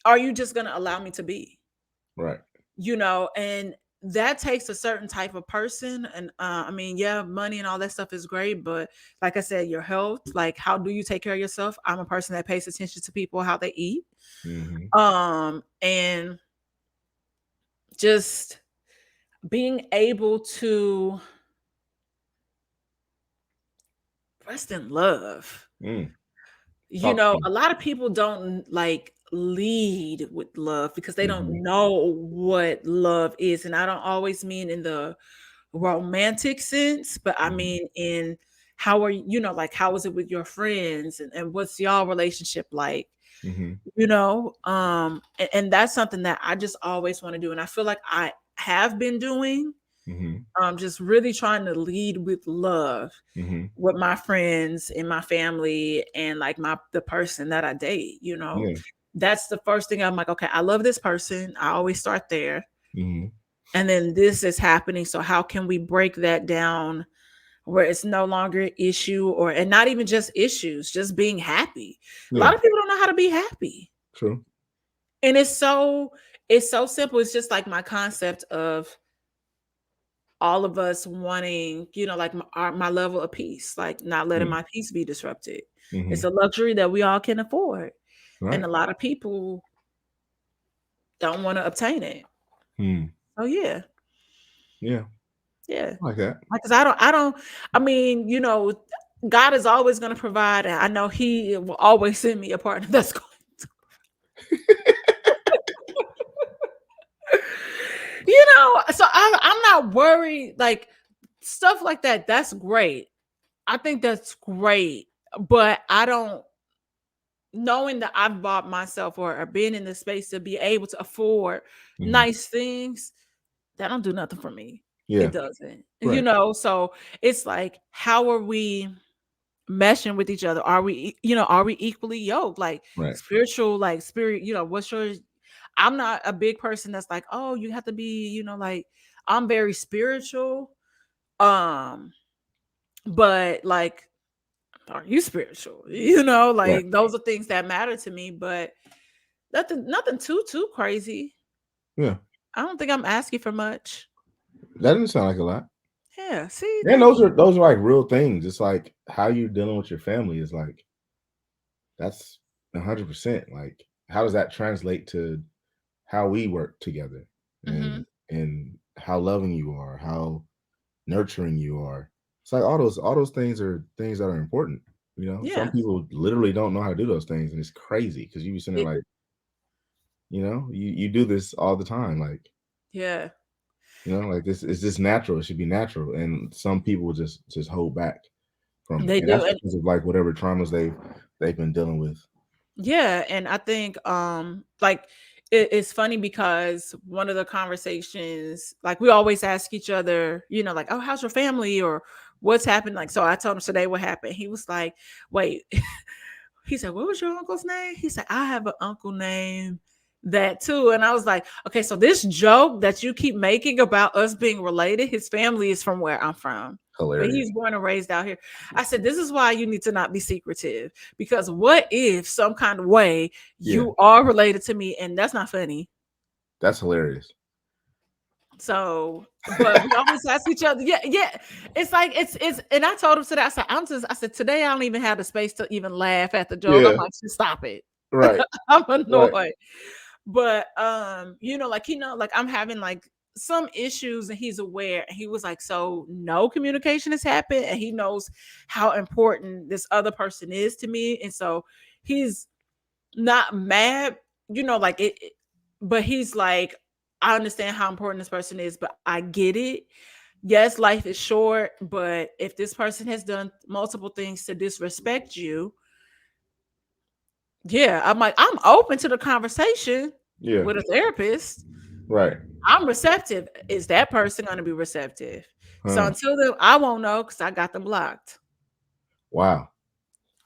are you just gonna allow me to be? Right. and that takes a certain type of person. And I mean, yeah, money and all that stuff is great, but like I said, your health, like how do you take care of yourself? I'm a person that pays attention to people, how they eat. Mm-hmm. And just being able to rest in love. Mm. Talk to A me. lot of people don't like lead with love because they don't Mm-hmm. know what love is. And I don't always mean in the romantic sense, but I Mm-hmm. mean in how are like how is it with your friends, and what's y'all relationship like? Mm-hmm. And that's something that I just always want to do. And I feel like I have been doing, Mm-hmm. just really trying to lead with love Mm-hmm. with my friends and my family and like the person that I date. Yeah. That's the first thing I'm like, okay, I love this person. I always start there. Mm-hmm. And then this is happening. So how can we break that down where it's no longer an issue, and not even just issues, just being happy. A Yeah. lot of people don't know how to be happy. True. And it's so simple. It's just like my concept of all of us wanting, like my level of peace, like not letting Mm. my peace be disrupted. It's Mm-hmm. a luxury that we all can afford. And Right. a lot of people don't want to obtain it. Mm. Oh yeah. Yeah. Yeah. I like that. Because I mean, God is always going to provide. And I know He will always send me a partner that's going so I'm not worried. Like stuff like that, that's great. I think that's great. But I don't, knowing that I've bought myself or been in the space to be able to afford Mm-hmm. nice things, that don't do nothing for me. It Yeah. doesn't. Right. So it's like, how are we meshing with each other? Are we equally yoked? Like Right. spiritual, like spirit, what's your I'm not a big person that's like, oh, you have to be, like I'm very spiritual. Um, but like, are you spiritual? Right. Like those are things that matter to me, but nothing too crazy. Yeah. I don't think I'm asking for much. That didn't sound like a lot. Yeah, see, And thank you. those are like real things. It's like how you dealing with your family is like that's 100%. Like how does that translate to how we work together Hmm. and how loving you are, how nurturing you are. It's like all those things are things that are important. Some Yeah. people literally don't know how to do those things, and it's crazy because you be sitting there It, like, you do this all the time, like yeah. like this is just natural. It should be natural, and some people just hold back from it, They and do. that's And because of like whatever traumas they've been dealing with. yeah, and I think like it's funny because one of the conversations, like we always ask each other, like, oh, how's your family, or what's happened? Like, so I told him today what happened. He was like, wait, he said, what was your uncle's name? He said, I have an uncle named that too. And I was like, okay, so this joke that you keep making about us being related, his family is from where I'm from. But Hilarious. he's born and raised out here. I said, this is why you need to not be secretive. Because what if some kind of way Yeah, you are related to me? And that's not funny. that's hilarious. So, but we always ask each other, yeah, yeah. It's like and I told him today, I said, today I don't even have the space to even laugh at the joke. I'm Yeah, like, just stop it. right, I'm right. annoyed. But like like I'm having like some issues and he's aware. And he was like, so no communication has happened, and he knows how important this other person is to me. And so he's not mad, like but he's like, I understand how important this person is, but I get it. Yes, life is short, but if this person has done multiple things to disrespect you, yeah, I'm like, I'm open to the conversation Yeah, with a therapist. right. I'm receptive. Is that person going to be receptive? So Huh. until then, I won't know because I got them blocked. Wow.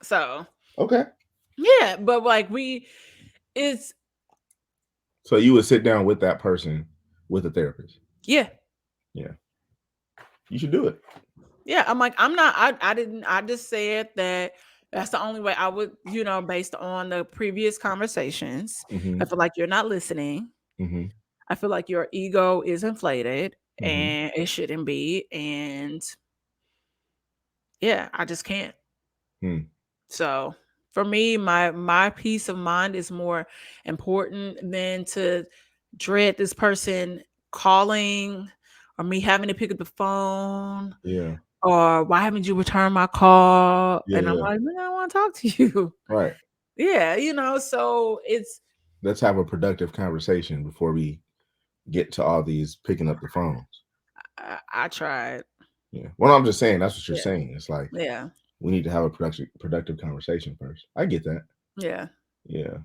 So Okay. yeah, but like it's So you would sit down with that person with a therapist. yeah, Yeah, you should do it. yeah. I'm like, I'm not. I didn't. I just said that that's the only way I would, based on the previous conversations. Hmm. I feel like you're not listening. Hmm. I feel like your ego is inflated Mhm. and it shouldn't be. And yeah, I just can't. Hmm. So for me, my peace of mind is more important than to dread this person calling or me having to pick up the phone Yeah. or why haven't you returned my call? Yeah, And I'm yeah. like, man, I want to talk to you. Right. Yeah, so it's Let's have a productive conversation before we get to all these picking up the phones. I tried. Yeah. Well, I'm just saying that's what you're Yeah. saying. It's like Yeah. we need to have a productive conversation first. I get that. Yeah. Yeah.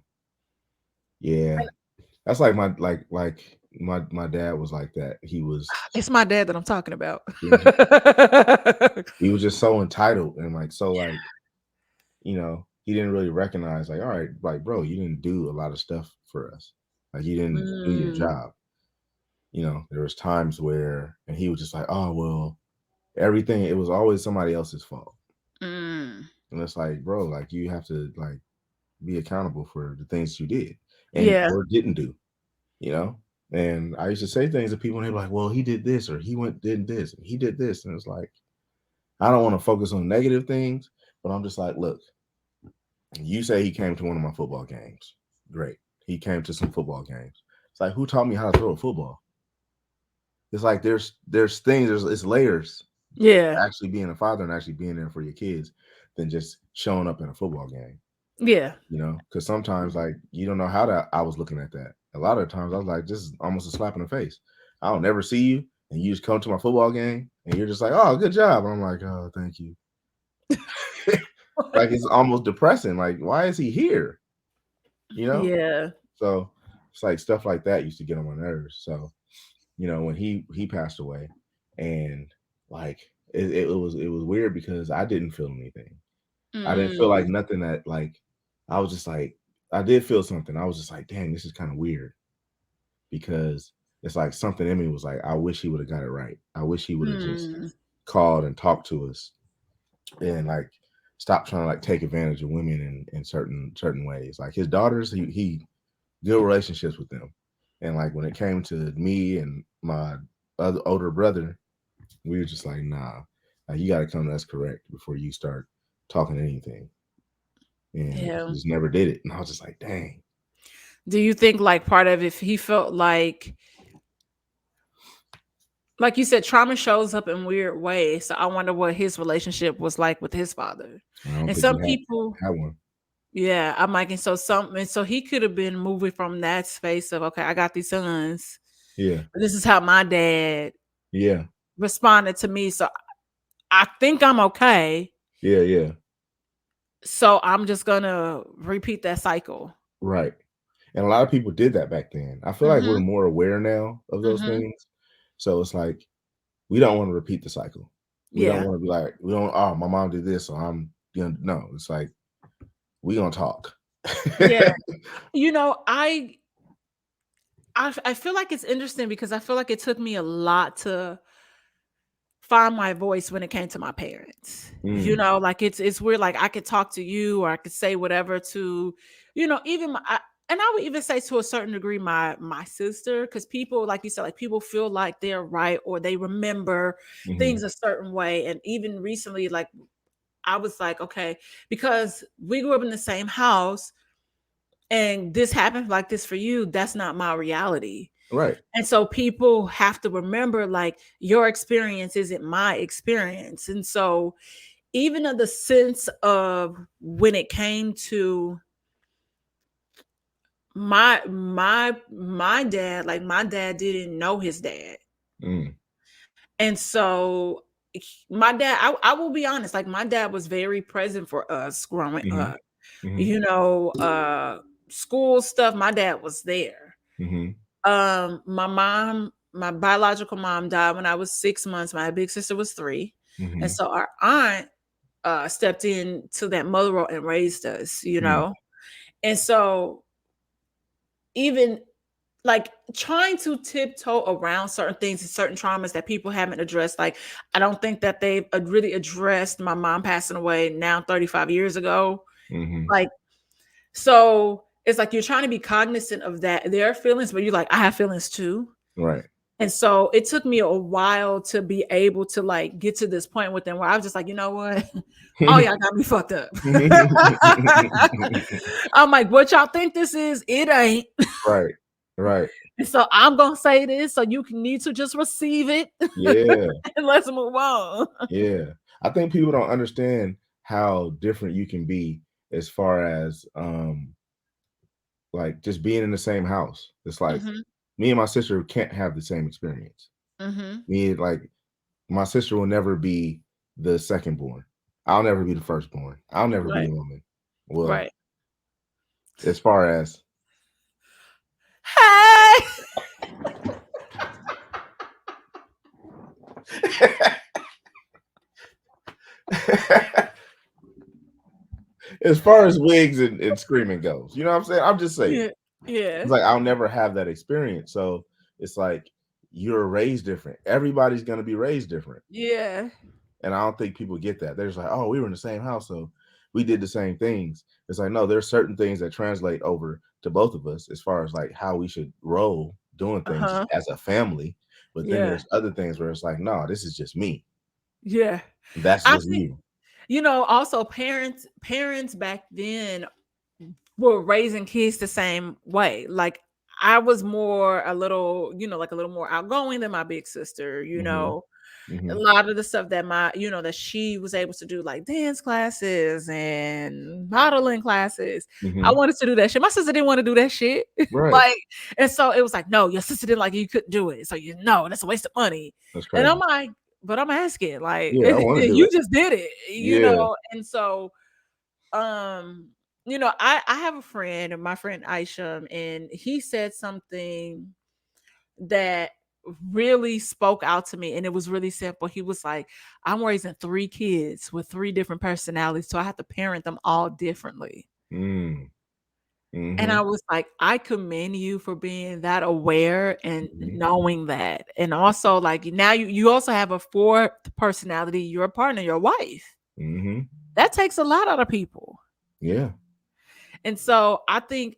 Yeah. That's like my dad was like that. It's my dad that I'm talking about. He was he was just so entitled and like so like, he didn't really recognize like, all right, like bro, you didn't do a lot of stuff for us. Like you didn't do your Mm, job. There was times where and he was just like, oh well, everything it was always somebody else's fault. mm. And it's like, bro, like you have to like be accountable for the things you did and Yeah. or didn't do, you know? And I used to say things to people and they're like, well, he did this or he went did this and he did this. And it's like, I don't want to focus on negative things, but I'm just like, look, you say he came to one of my football games. Great. He came to some football games. It's like, who taught me how to throw a football? It's like there's things, it's layers Yeah. actually being a father and actually being there for your kids than just showing up in a football game. Yeah. Because sometimes like you don't know how to I was looking at that. A lot of times I was like, this is almost a slap in the face. I'll never see you and you just come to my football game and you're just like, oh, good job. And I'm like, oh, thank you. Like it's almost depressing. Like, why is he here? You know? Yeah. So it's like stuff like that used to get on my nerves. So, when he passed away and like it was weird because I didn't feel anything. I didn't feel like Mm. nothing that like I was just like I did feel something. I was just like, dang, this is kind of weird because it's like something in me was like, I wish he would have got it right. I wish he would have just Mm. called and talked to us and like stop trying to like take advantage of women in certain ways. Like his daughters, he good relationships with them. And like when it came to me and my other older brother, we were just like, nah, like, you got to come to us correct before you start talking anything. And Yeah. he just never did it. And I was just like, dang. Do you think like part of if he felt like you said, trauma shows up in weird ways. So I wonder what his relationship was like with his father. I don't And think he some had people, had one. yeah, I'm like, and so he could have been moving from that space of okay, I got these sons. Yeah, This is how my dad yeah, responded to me. So I think I'm okay. yeah, yeah. So I'm just gonna repeat that cycle. Right. And a lot of people did that back then. I feel like we're Mhm. more aware now of those Mhm. things. So it's like we don't want to repeat the cycle. We don't Yeah. want to be like, we don't, oh, my mom did this, so I'm gonna no. It's like we gonna talk. Yeah. You know, I feel like it's interesting because I feel like it took me a lot to find my voice when it came to my parents. Mm, Like it's weird. Like I could talk to you or I could say whatever to, even and I would even say to a certain degree my sister, because people, like you said, like people feel like they're right or they remember hmm. things a certain way. And even recently, like I was like, okay, because we grew up in the same house and this happened like this for you, that's not my reality. Right. And so people have to remember like your experience isn't my experience. And so even of the sense of when it came to my dad, like my dad didn't know his dad. Mm, And so my dad, I will be honest, like my dad was very present for us growing hmm, up. hmm, You know, uh school stuff, my dad was there. hmm, My mom, my biological mom died when I was 6 months. My big sister was 3. And hmm, so our aunt stepped in to that mother role and raised us. mm, And so even like trying to tiptoe around certain things and certain traumas that people haven't addressed. Like, I don't think that they've really addressed my mom passing away now 35 years ago. hmm. Like, so it's like you're trying to be cognizant of that their feelings, but you're like, I have feelings too. Right. And so it took me a while to be able to like get to this point with them where I was just like, you know what? Oh, y'all got me fucked up. I'm like, what y'all think this is? It ain't. Right. Right. And so I'm gonna say this, so you can need to just receive it Yeah. and let's move on. Yeah. I think people don't understand how different you can be as far as like just being in the same house. It's like Hmm. me and my sister can't have the same experience. Hmm. Me, like my sister will never be the second born. I'll never be the firstborn. I'll never be Right, a woman. Well, right. as far as Hey, as far as wigs and screaming goes, you know what I'm saying? I'm just saying. yeah, yeah, It's like I'll never have that experience. So it's like you're raised different. Everybody's gonna be raised different. yeah. And I don't think people get that. They're just like, oh, we were in the same house, so we did the same things. It's like, no, there's certain things that translate over to both of us as far as like how we should roll doing things Uh-huh. as a family. But then Yeah, there's other things where it's like, no, this is just me. yeah. That's I just think, you. also parents back then were raising kids the same way. Like I was more a little, like a little more outgoing than my big sister, Hmm. a Hmm. lot of the stuff that that she was able to do, like dance classes and modeling classes. I Hmm. wanted to do that shit. My sister didn't want to do that shit. Right. Like, and so it was like, no, your sister didn't like it, you couldn't do it. So that's a waste of money. That's And I'm crazy. like, but I'm asking, like, Yeah, I want to do you it. just did it, Yeah. and so um I have a friend, my friend Aisha, and he said something that really spoke out to me, and it was really simple. He was like, I'm raising three kids with three different personalities, so I have to parent them all differently. Mm. And Hmm. I was like, I commend you for being that aware and Hmm. knowing that. And also, like, now you also have a fourth personality, your partner, your wife. Hmm. That takes a lot out of people. Yeah. And so I think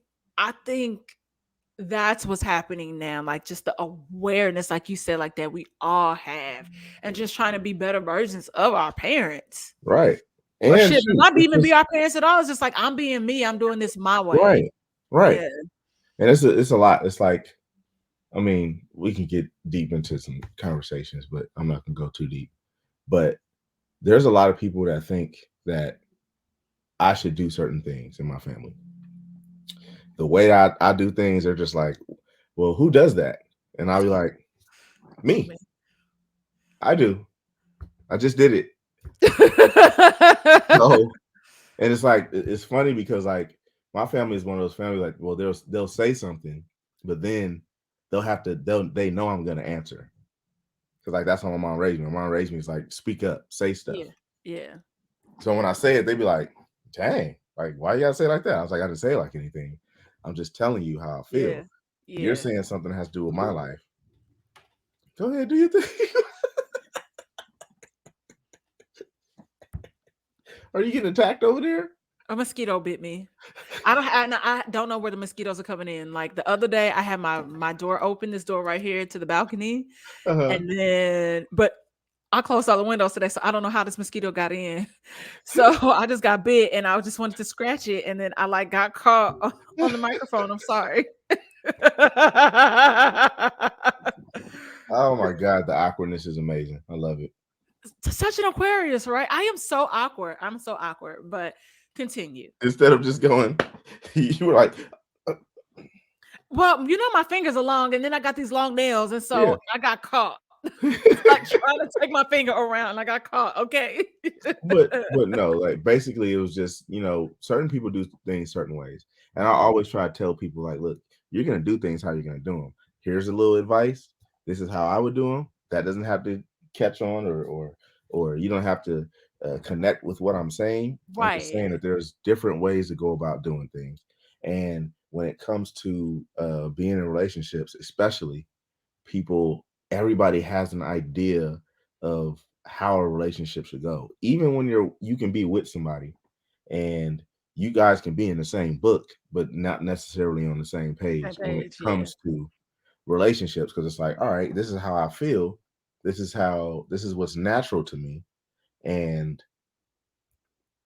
that's what's happening now. Like just the awareness, like you said, like that we all have, and just trying to be better versions of our parents. Right. Or And shit, shoot, not it's even be just our parents at all. It's just like I'm being me. I'm doing this my way. right. Right. Yeah. And it's a lot. It's like, I mean, we can get deep into some conversations, but I'm not gonna go too deep. But there's a lot of people that think that I should do certain things in my family. The way I do things, they're just like, well, who does that? And I'll be like, me. Man. I do. I just did it. So, and it's like it's funny because like my family is one of those families like, well, they'll say something, but then they know I'm gonna answer. Because like that's how my mom raised me. My mom raised me is like speak up, say stuff. Yeah. Yeah. So when I say it, they be like, dang, like why you gotta say it like that? I was like, I didn't say it like anything. I'm just telling you how I Yeah. feel. You're Yeah. saying something has to do with my life. Go ahead, do your thing. Are you getting attacked over there? A mosquito bit me. I don't know where the mosquitoes are coming in. Like the other day, I had my door open, this door right here to the balcony, Uh-huh. and then but I closed all the windows today, so I don't know how this mosquito got in. So I just got bit, and I just wanted to scratch it, and then I like got caught on the microphone. I'm sorry. Oh my god, the awkwardness is amazing. I love it. Such an Aquarius, right? I am so awkward. I'm so awkward, but continue. Instead of just going, you were like, uh, Well, my fingers are long, and then I got these long nails, and yeah. so I got caught. Like trying to take my finger around, and I got caught. Okay. But no, like basically it was just, certain people do things certain ways. And I always try to tell people like, look, you're gonna do things how you're gonna do them. Here's a little advice. This is how I would do them. That doesn't have to catch on or you don't have to connect with what I'm saying. I'm just Right. saying that there's different ways to go about doing things. And when it comes to being in relationships, especially people, everybody has an idea of how a relationship should go. Even when you can be with somebody and you guys can be in the same book, but not necessarily on the same Same page when it page. Yeah. comes to relationships. Because it's like, all right, this is how I feel. This is what's natural to me, and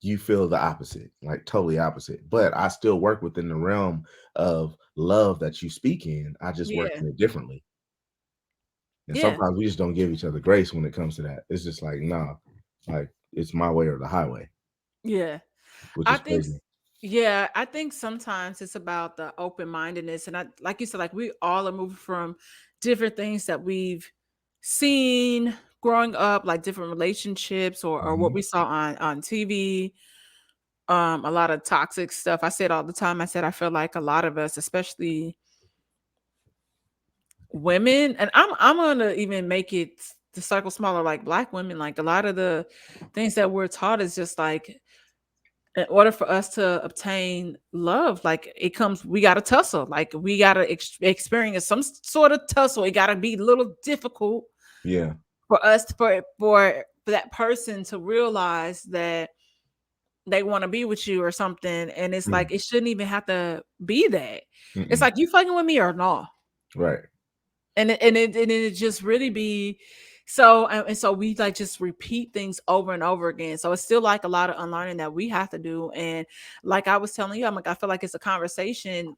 you feel the opposite, like totally opposite. But I still work within the realm of love that you speak in. I just work Yeah. in it differently. And Yeah. sometimes we just don't give each other grace when it comes to that. It's just like, nah, like it's my way or the highway, Yeah. which I is think, crazy. yeah, I think sometimes it's about the open mindedness. And I, like you said, like we all are moving from different things that we've seen growing up, like different relationships or what Hmm. we saw on TV. A lot of toxic stuff. I said all the time, I said, I feel like a lot of us, especially women, and I'm gonna even make it the circle smaller, like black women, like a lot of the things that we're taught is just like in order for us to obtain love, like it comes, we gotta tussle, like we gotta experience some sort of tussle. It gotta be a little difficult Yeah. for us for that person to realize that they want to be with you or something. And it's Mm. like it shouldn't even have to be that. It's Mm-mm. like you fucking with me or no. Right. And it just really be so. And so we like just repeat things over and over again. So it's still like a lot of unlearning that we have to do. And like I was telling you, I'm like, I feel like it's a conversation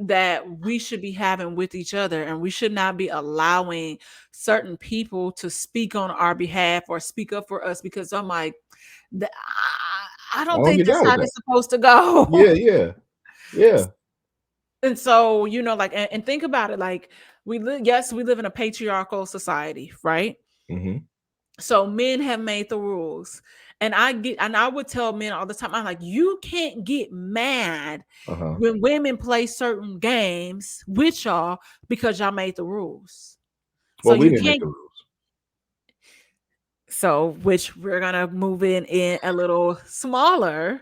that we should be having with each other, and we should not be allowing certain people to speak on our behalf or speak up for us, because I'm like, I I don't don't think get that's down with how that. this supposed to go. Yeah, yeah, yeah. And so, like, and think about it, like yes, we live in a patriarchal society, right? Hmm. So men have made the rules. And I would tell men all the time, I'm like, you can't get mad Uh-huh. when women play certain games with y'all because y'all made the rules. So Well, we you didn't make can't, the rules. so which we're gonna move in a little smaller.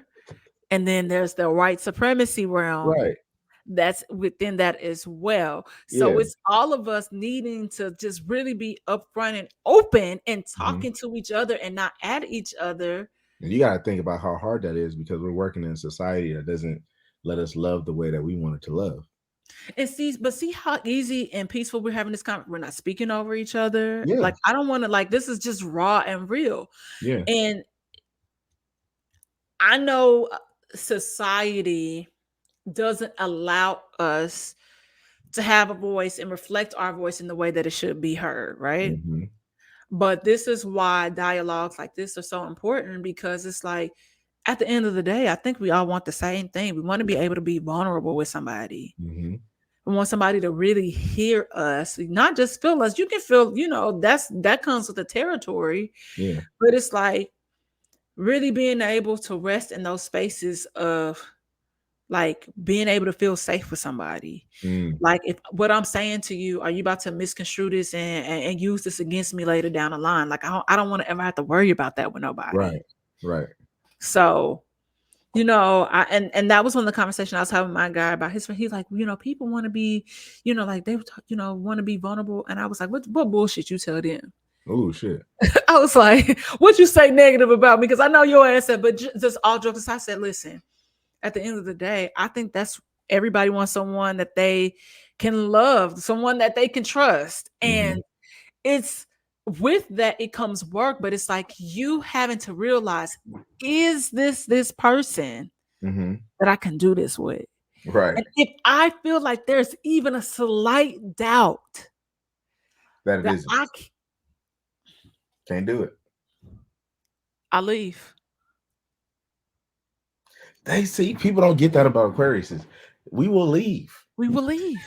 And then there's the white supremacy realm Right. that's within that as well. So Yeah. it's all of us needing to just really be upfront and open and Hmm. talking to each other and not at each other. And you got to think about how hard that is because we're working in a society that doesn't let us love the way that we wanted to love. And see how easy and peaceful we're having this conversation. We're not speaking over each other. Yeah. Like I don't want to, like, this is just raw and real. Yeah. And I know society doesn't allow us to have a voice and reflect our voice in the way that it should be heard, right? Hmm. But this is why dialogues like this are so important, because it's like at the end of the day, I think we all want the same thing. We want to be able to be vulnerable with somebody. Hmm. We want somebody to really hear us, not just feel us. You can feel, that comes with the territory, Yeah. but it's like really being able to rest in those spaces of like being able to feel safe with somebody. Mm. Like if what I'm saying to you, are you about to misconstrue this and use this against me later down the line? Like I don't want to ever have to worry about that with nobody. Right. Right. So, I and that was one of the conversation I was having with my guy about his friend. He's like, people want to be, like they want to be vulnerable. And I was like, what bullshit you tell them? Oh shit. I was like, what you say negative about me? Because I know your ass said, but just all jokes aside, I said, listen, at the end of the day, I think that's everybody wants someone that they can love, someone that they can trust. Hmm. And it's with that, it comes work, but it's like you having to realize, is this person Hmm. that I can do this with? Right. And if I feel like there's even a slight doubt That it that isn't. Can't do it. I leave. They see people don't get that about Aquarius. We will leave. We will leave.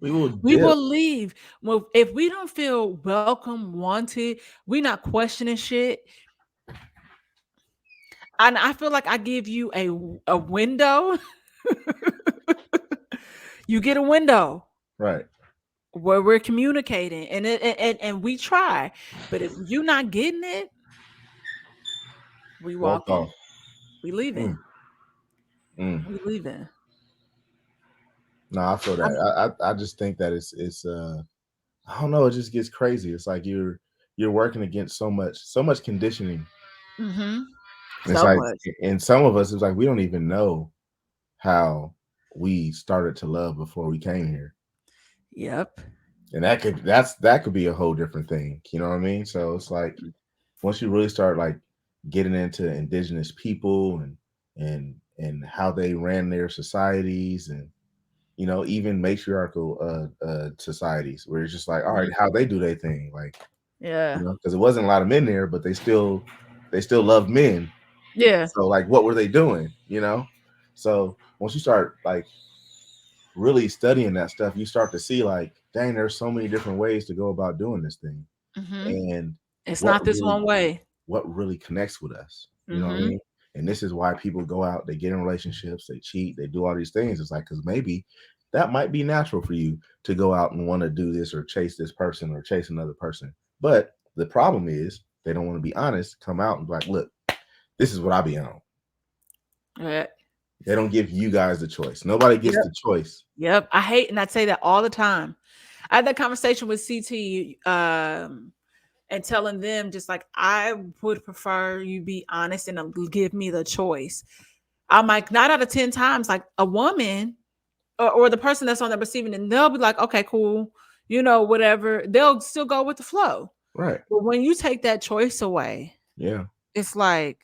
We will We dip. will leave. Well, if we don't feel welcome, wanted, we not questioning shit. And I feel like I give you a window. You get a window Right. where we're communicating, and we try. But if you not getting it, we Walk walking. off. We leaving. Mm. Mm. We leaving. No, I feel I'm, that. I just think that it's I don't know, it just gets crazy. It's like you're working against so much conditioning. mhm. It's So like, much. and some of us, it's like we don't even know how we started to love before we came here. Yep. And that could be a whole different thing. You know what I mean? So it's like once you really start like getting into indigenous people and how they ran their societies, and even matriarchal societies, where it's just like, all right, Mhm. how they do their thing, like, Yeah. because it wasn't a lot of men there, but they still loved men. Yeah. So like, what were they doing? So once you start like really studying that stuff, you start to see like, dang, there's so many different ways to go about doing this thing, Hmm. and It's what not this really one way. connects with us. You know what I Hmm. mean? And this is why people go out, they get in relationships, they cheat, they do all these things. It's like, because maybe that might be natural for you to go out and want to do this or chase this person or chase another person. But the problem is they don't want to be honest, come out and be like, look, this is what I be on. Yeah. They don't give you guys the choice. Nobody gets Yep. the choice. Yep. I hate, and I say that all the time. I had that conversation with CT, and telling them just like I would prefer you be honest and give me the choice. I'm like 9 out of 10 times, like a woman or the person that's on the receiving end, they'll be like, okay, cool, whatever. They'll still go with the flow. Right. But when you take that choice away, Yeah. it's like,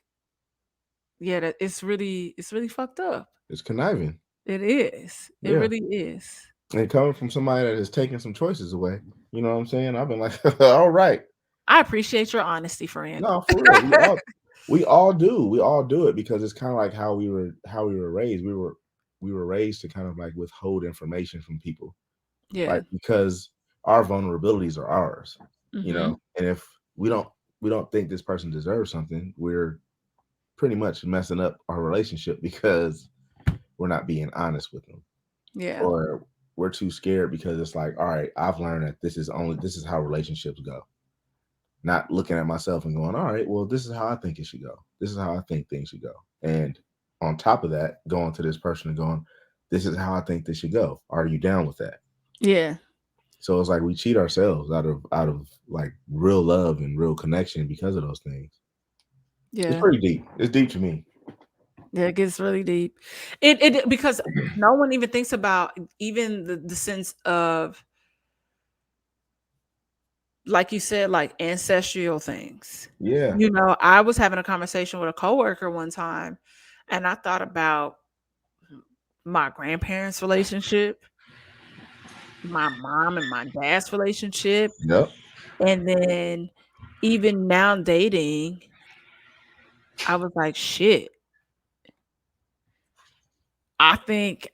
yeah, it's really fucked up. It's conniving. It is. It Yeah. really is. And coming from somebody that has taken some choices away, you know what I'm saying? I've been like, all right. I appreciate your honesty, friend. No, for real. We all do it because it's kind of like how we were raised. We were raised to kind of like withhold information from people, Yeah. like, because our vulnerabilities are ours, Hmm. and if we don't think this person deserves something, we're pretty much messing up our relationship because we're not being honest with them, Yeah. or we're too scared because it's like, all right, I've learned that this is how relationships go. Not looking at myself and going, all right, well, this is how I think it should go. This is how I think things should go. And on top of that, going to this person and going, this is how I think this should go. Are you down with that? Yeah. So it's like we cheat ourselves out of like real love and real connection because of those things. It's Yeah. pretty deep. It's deep to me. Yeah, it gets really deep. It because no one even thinks about even the sense of, like you said, like ancestral things. Yeah. I was having a conversation with a coworker one time, and I thought about my grandparents' relationship, my mom and my dad's relationship, Yep. and then even now dating, I was like, shit. I think,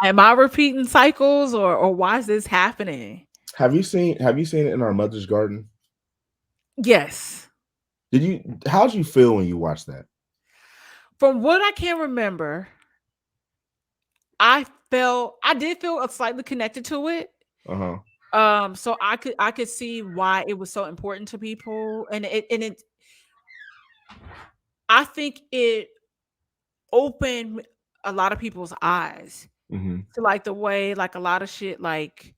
am I repeating cycles, or why is this happening? Have you seen it in Our Mother's Garden? Yes. How'd you feel when you watched that? From what I can remember, I did feel slightly connected to it. Uh-huh. So I could see why it was so important to people, and it I think it opened a lot of people's eyes Hmm. to like the way like a lot of shit like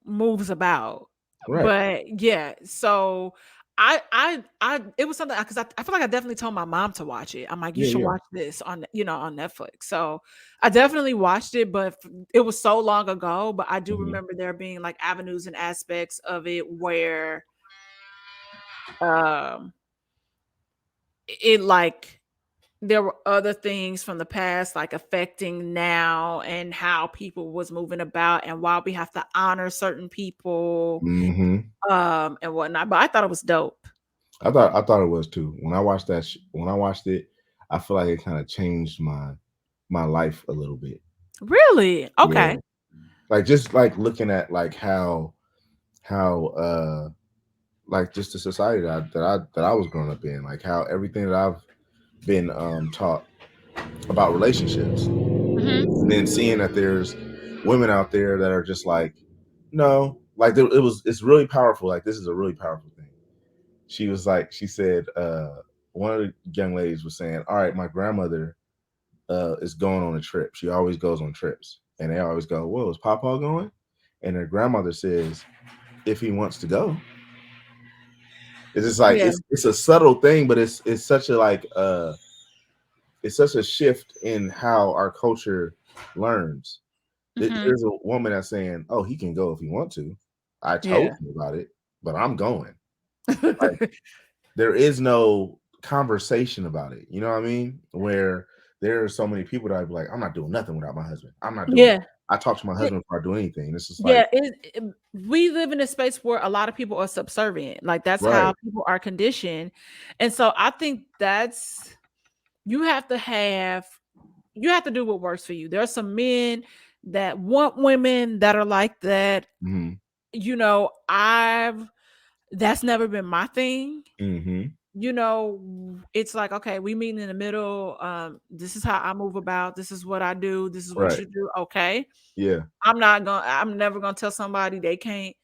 moves about. Right. But yeah, so it was something because I feel like I definitely told my mom to watch it. I'm like, you Yeah, should yeah. watch this on Netflix. So I definitely watched it, but it was so long ago. But I do Hmm. remember there being like avenues and aspects of it where um it like there were other things from the past like affecting now and how people was moving about and why we have to honor certain people Hmm. and whatnot. But I thought it was dope. I thought it was too. When I watched it, I feel like it kind of changed my life a little bit. Really? Yeah, Okay. like just like looking at like how like just the society that I was growing up in, like how everything that I've been taught about relationships, Mhm. and then seeing that there's women out there that are just like, no, like it's really powerful. Like this is a really powerful thing. She said, one of the young ladies was saying, all right, my grandmother is going on a trip. She always goes on trips, and they always go, whoa, is Papa going? And her grandmother says, if he wants to go. It's just like Yeah. it's a subtle thing, but it's such a like it's such a shift in how our culture learns. Hmm. There's a woman that's saying, "Oh, he can go if he want to. I told Yeah. him about it, but I'm going." Like there is no conversation about it. You know what I mean? Where there are so many people that I'd be like, "I'm not doing nothing without my husband. I'm not doing it. Yeah. I talk to my It- husband before I do anything." This is like, yeah. We live in a space where a lot of people are subservient. Like that's right. how people are conditioned. And so I think that's you have to have you have to do what works for you. There are some men that want women that are like that. Hmm. I've that's never been my thing. Hmm. It's like, okay, we meet in the middle. This is how I move about. This is what I do. This is what Right. you do. Okay. Yeah. I'm never gonna tell somebody they can't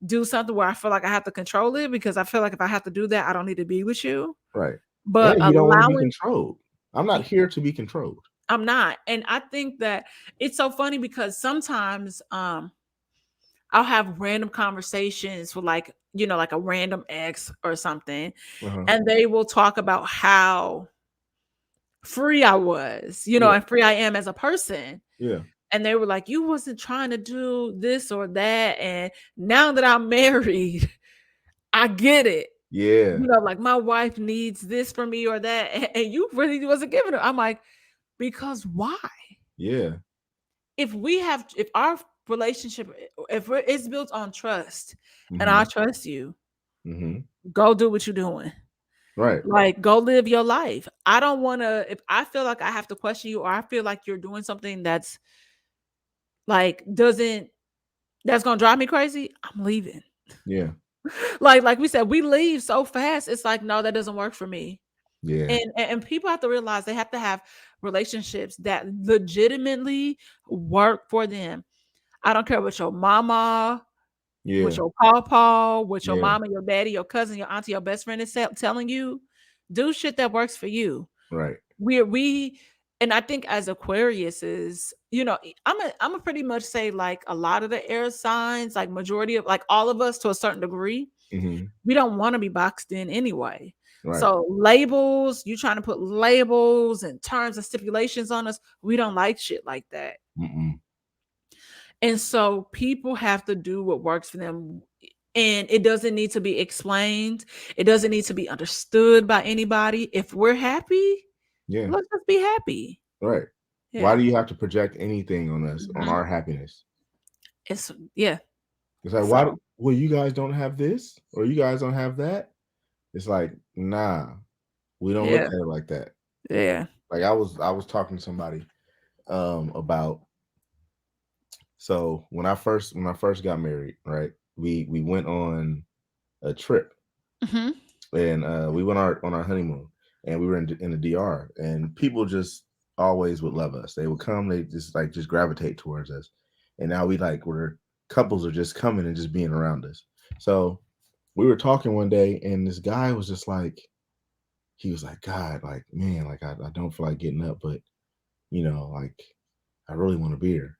do something where I feel like I have to control it because I feel like if I have to do that, I don't need to be with you. Right. But And you don't want to be allowing controlled. I'm not here to be controlled. I'm not. And I think that it's so funny because sometimes I'll have random conversations with like a random ex or something, Uh-huh. and they will talk about how free I was, Yeah. and free I am as a person. Yeah. And they were like, you wasn't trying to do this or that. And now that I'm married, I get it. Yeah. Like my wife needs this from me or that. And you really wasn't giving it. I'm like, because why? Yeah. If our relationship, if it's built on trust and I Hmm. trust you, Hmm. go do what you're doing. Right. Like, go live your life. I don't want to, if I feel like I have to question you or I feel like you're doing something that's like, that's going to drive me crazy, I'm leaving. Yeah. Like we said, we leave so fast. It's like, no, that doesn't work for me. Yeah. And people have to realize they have to have relationships that legitimately work for them. I don't care what your mama, with Yeah. your pawpaw, with your Yeah. mama, your daddy, your cousin, your auntie, your best friend is telling you, do shit that works for you. Right. We and I think as Aquarius is, I'm a pretty much say like a lot of the air signs, like majority of like all of us to a certain degree, Hmm. we don't want to be boxed in anyway. Right. So labels, you trying to put labels and terms and stipulations on us, we don't like shit like that. Mm-mm. And so people have to do what works for them. And it doesn't need to be explained. It doesn't need to be understood by anybody. If we're happy, Yeah. let's just be happy. Right. Why Yeah. do you have to project anything on us, on Mhm. our happiness? Yeah. It's like, why? So, Well, you guys don't have this, or you guys don't have that. It's like, nah, we don't look yeah. at it like that. Yeah. Like I was talking to somebody about, so when I first got married, right? We went on a trip, Mhm. and we went on our honeymoon, and we were in the DR, and people just always would love us. They would come, they just gravitate towards us, and now we're couples are just coming and just being around us. So we were talking one day, and this guy was just like, he was like, God, like, man, like I don't feel like getting up, but like I really want a beer.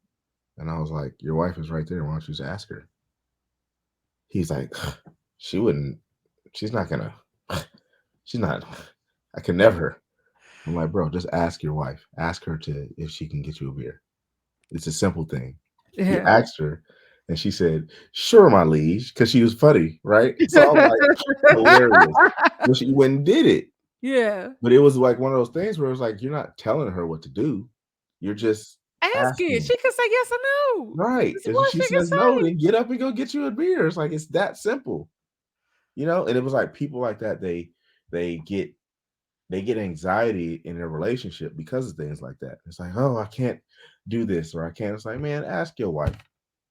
And I was like, your wife is right there. Why don't you just ask her? He's like, she wouldn't, she's not gonna, she's not, I can never. I'm like, bro, just ask your wife. Ask her to if she can get you a beer. It's a simple thing. He Yeah. asked her, and she said, "Sure, my liege," because she was funny, right? So I'm like, hilarious. But she went and did it. Yeah. But it was like one of those things where it was like, you're not telling her what to do. You're just Ask it. asking. She can say yes or no. Right. That's And if what she she can says no, say. then get up and go get you a beer. It's like it's that simple. And it was like people like that, they get they get anxiety in their relationship because of things like that. It's like, oh, I can't do this or I can't. It's like, man, ask your wife.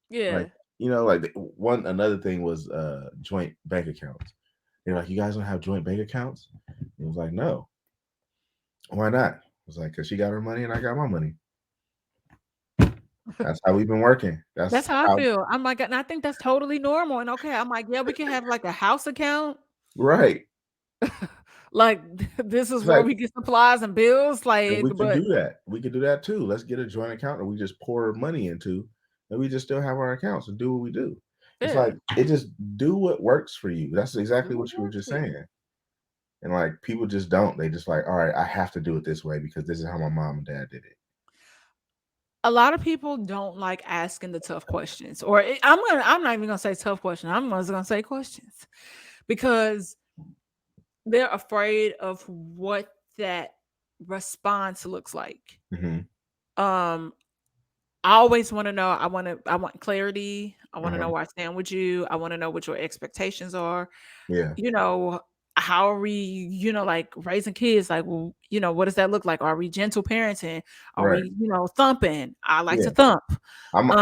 Like, Yeah. like one another thing was joint bank accounts. They're like, you guys don't have joint bank accounts? It was like, no. Why not? It was like, because she got her money and I got my money. That's how we've been working. That's That's how I how feel. I'm like, and I think that's totally normal and okay. I'm like, yeah, we can have like a house account. right. Like this is It's where like, we get supplies and bills. and Like, we could but do that. We could do that too. Let's get a joint account that we just pour money into, and we just still have our accounts and do what we do. It's Yeah. like it just do what works for you. That's Do exactly what what you were works just for you. saying. And like people just don't. They just like, all right, I have to do it this way because this is how my mom and dad did it. A lot of people don't like asking the tough questions, or I'm not even gonna say tough questions. I'm just gonna say questions because they're afraid of what that response looks like. Hmm. Um, I always want to know. I want clarity. I want to Uh-huh. know where I stand with you. I want to know what your expectations are. Yeah. You know, how are we, like raising kids? Like, well, what does that look like? Are we gentle parenting? Are Right. we, thumping? I like Yeah. to thump. Um, I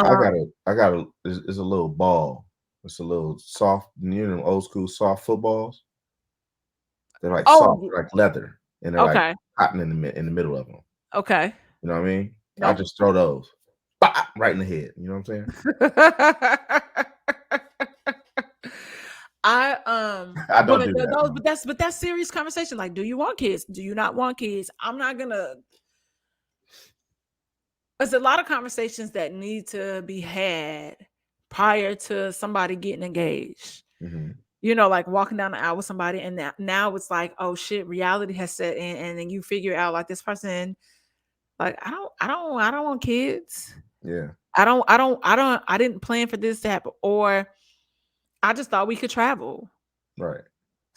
got a it's a little ball. It's a little soft, old school soft footballs. They're like soft, oh, they're like leather, and they're like okay, cotton in the middle of them. okay. You know what I mean? I Nope. just throw those, bah, right in the head. You know what I'm saying? I don't But do that. those, No. but that's serious conversation. Like, do you want kids? Do you not want kids? I'm not gonna. There's a lot of conversations that need to be had prior to somebody getting engaged. Hmm. Like walking down the aisle with somebody, and now it's like, oh shit, reality has set in, and then you figure out like this person, like I don't want kids. Yeah. I didn't plan for this to happen, or I just thought we could travel. Right.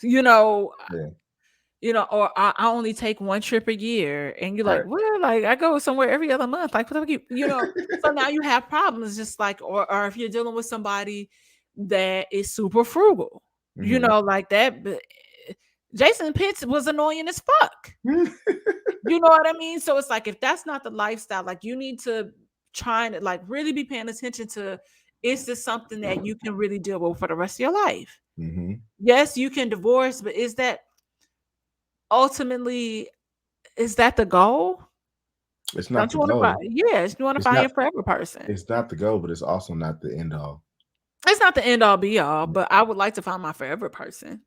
You know, Yeah. or I only take one trip a year, and you're like, Right. well, like I go somewhere every other month. Like, what the fuck so now you have problems, just like, or if you're dealing with somebody that is super frugal, Hmm. like that. But Jason Pitts was annoying as fuck. You know what I mean? So it's like if that's not the lifestyle, like you need to try and like really be paying attention to, is this something that you can really deal with for the rest of your life? Hmm. Yes, you can divorce, but is that ultimately, is that the goal? It's not Don't you the want to find, goal. yes, you want to It's find not. your forever person. It's not the goal, but it's also not the end all. It's not the end all be all, but I would like to find my forever person.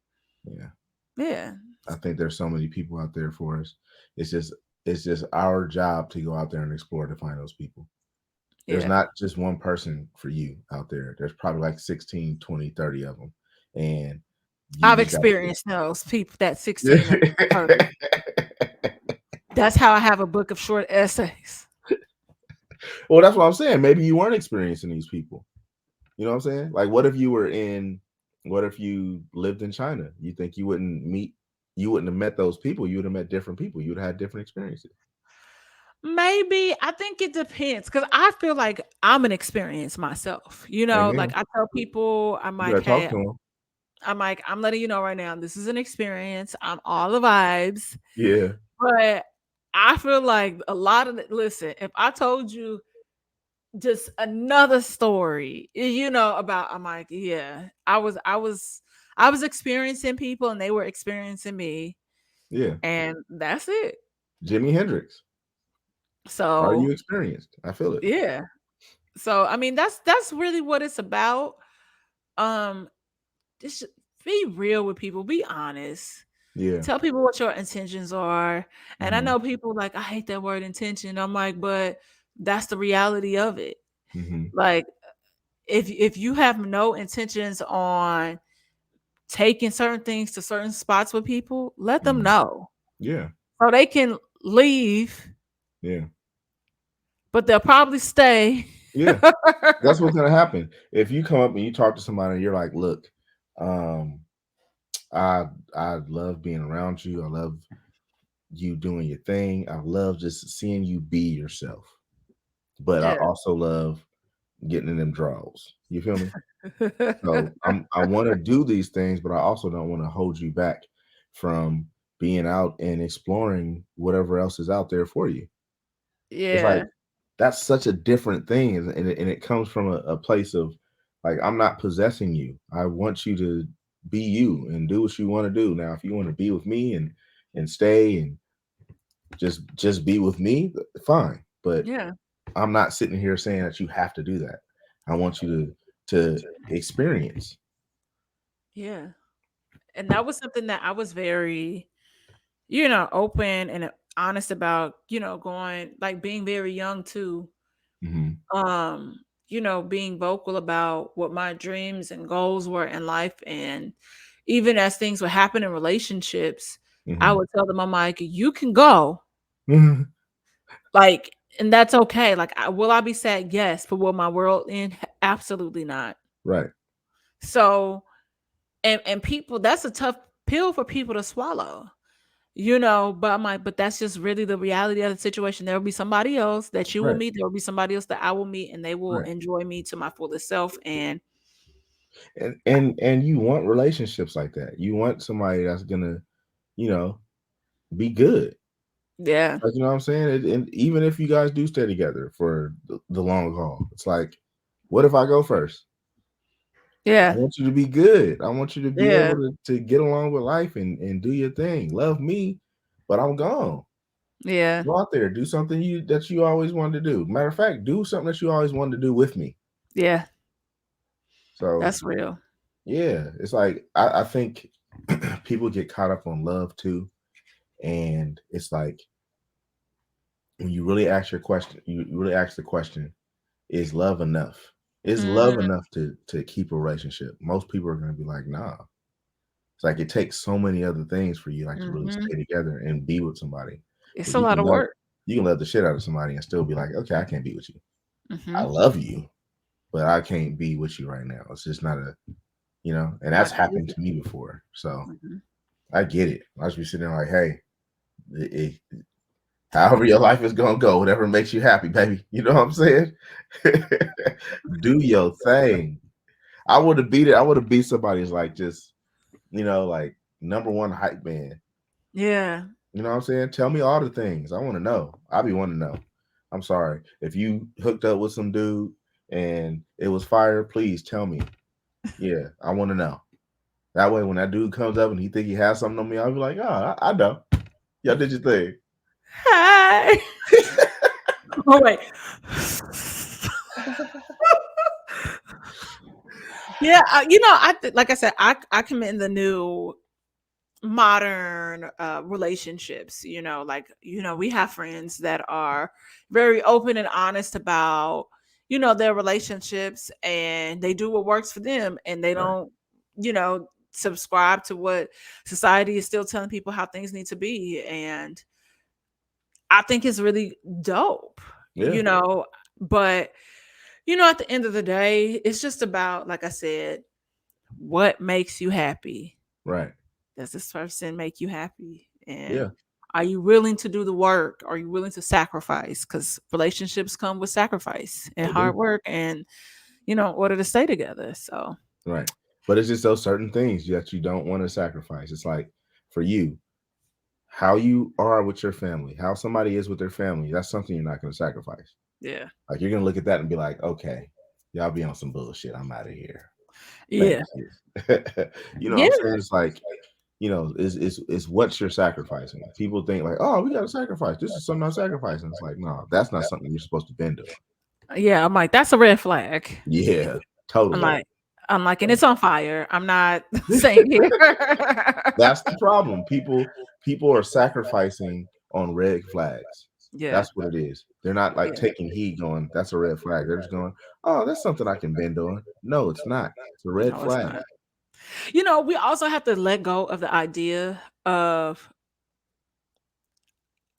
Yeah. Yeah. I think there's so many people out there for us. It's just our job to go out there and explore to find those people. There's Yeah. not just one person for you out there. There's probably like 16, 20, 30 of them. And you I've just got to pick. experienced those people, that 16 and 30. That's how I have a book of short essays. Well, that's what I'm saying. Maybe you weren't experiencing these people. You know what I'm saying? Like, what if you lived in China? You think you wouldn't have met those people. You would have met different people. You would have had different experiences. Maybe I think it depends because I feel like I'm an experience myself. Like Amen. I tell people, I'm You like, better talk hey, to them. I'm letting you know right now, this is an experience. I'm all the vibes. Yeah. But I feel like a lot of listen, if I told you just another story, about, I'm like, yeah, I was experiencing people and they were experiencing me, Yeah. and that's it. Jimi Hendrix. Are you So experienced? I feel it. yeah. So I mean that's really what it's about. Um just be real with people, be honest. Yeah. Tell people what your intentions are. And I Hmm. know people like, I hate that word intention. I'm like, but that's the reality of it. Hmm. Like if you have no intentions on taking certain things to certain spots with people, let them Hmm. know Yeah. so they can leave, Yeah. but they'll probably stay. Yeah. That's what's gonna happen. If you come up and you talk to somebody and you're like, look, um, I I love being around you. I love you doing your thing. I love just seeing you be yourself. But I Yeah. also love getting in them draws. You feel me? So I want to do these things, but I also don't want to hold you back from being out and exploring whatever else is out there for you. It's like Yeah. that's such a different thing, and it comes from a place of like I'm not possessing you. I want you to be you and do what you want to do. Now, if you want to be with me and stay and just be with me, fine. But Yeah. I'm not sitting here saying that you have to do that. I want you to experience. Yeah. And that was something that I was very, open and honest about, going like being very young too. Hmm. Um, being vocal about what my dreams and goals were in life. And even as things would happen in relationships, I Mhm. would tell them, I'm like, you can go. Mhm. Like, and that's okay. Like, will I be sad? Yes. But will my world end? Absolutely not. Right. So, and people, that's a tough pill for people to swallow. But I'm like, but that's just really the reality of the situation. There will be somebody else that you will Right. meet. There will be somebody else that I will meet, and they will Right. enjoy me to my fullest self. And And you want relationships like that. You want somebody that's gonna, you know, be good. yeah, Like, you know what I'm saying? And even if you guys do stay together for the long haul, it's like, what if I go first? I yeah, want you to be good. I want you to be able yeah, to get along with life and do your thing. Love me, but I'm gone. yeah, Go out there, do something that you always wanted to do. Matter of fact, do something that you always wanted to do with me. yeah. So That's real. yeah, it's like I think people get caught up on love too. And it's like when you really ask your question, you really ask the question, is love enough? Is love Mm, enough to keep a relationship? Most people are gonna be like, nah. It's like it takes so many other things for you like to really hmm. stay together and be with somebody. It's Because a lot of work. you can love the shit out of somebody and still be like, okay, I can't be with you. I Hmm. love you, but I can't be with you right now. It's just not and that's Not happened easy. to me before. So Hmm. I get it. I should be sitting there like, hey, however your life is gonna go, whatever makes you happy, baby. You know what I'm saying? Do your thing. I would have beat it. I would have beat somebody's like just, like number one hype man. Yeah. You know what I'm saying? Tell me all the things. I want to know. I be wanting to know. I'm sorry. If you hooked up with some dude and it was fire, please tell me. Yeah, I want to know. That way when that dude comes up and he think he has something on me, I'll be like, oh, I know. Y'all did your thing. Hi. Oh wait. Yeah, like I said, I commend the new modern relationships. We have friends that are very open and honest about their relationships, and they do what works for them, and they Right. don't subscribe to what society is still telling people how things need to be. And I think it's really dope, Yeah. but at the end of the day, it's just about, like I said, what makes you happy. Right. Does this person make you happy? And Yeah. are you willing to do the work? Are you willing to sacrifice? Because relationships come with sacrifice and They do. hard work, and in order to stay together. So Right. But it's just those certain things that you don't want to sacrifice. It's like for you, how you are with your family, how somebody is with their family, that's something you're not going to sacrifice. yeah, Like you're going to look at that and be like, okay, y'all be on some bullshit. I'm out of here. Thank yeah, you. You know what yeah, I'm saying? It's like, is what you're sacrificing. People think like, oh, we got to sacrifice. This is something I'm sacrificing. It's like, no, that's not something you're supposed to bend on. yeah. I'm like, that's a red flag. Yeah, I'm totally. like, I'm like, and it's on fire. I'm not saying here. That's the problem. People are sacrificing on red flags. Yeah, That's what it is. They're not like yeah. taking heed going, that's a red flag. They're just going, oh, that's something I can bend on. No, it's not. It's a red No, it's flag. not. We also have to let go of the idea of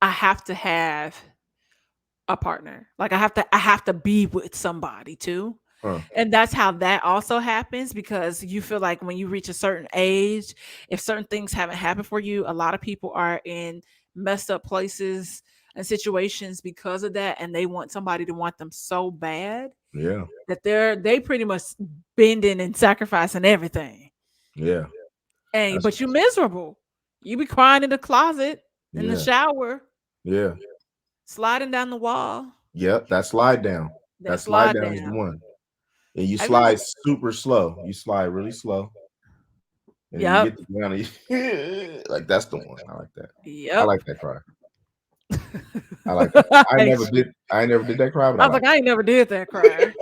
I have to have a partner. Like I have to be with somebody too. Huh. And that's how that also happens, because you feel like when you reach a certain age, if certain things haven't happened for you, a lot of people are in messed up places and situations because of that, and they want somebody to want them so bad Yeah. that they pretty much bending and sacrificing everything. Yeah. And That's but you miserable. You be crying in the closet, in the yeah. shower, Yeah. sliding down the wall. Yep. That slide down. That That slide slide down is the down. one. And you Have you ever? slide super slow. You slide really slow. And then you Yep. get to the ground and like that's the one. I like that. I Yep. like that cry. I like that. I never did that cry, but I I was like like, I ain't never did that cry. it.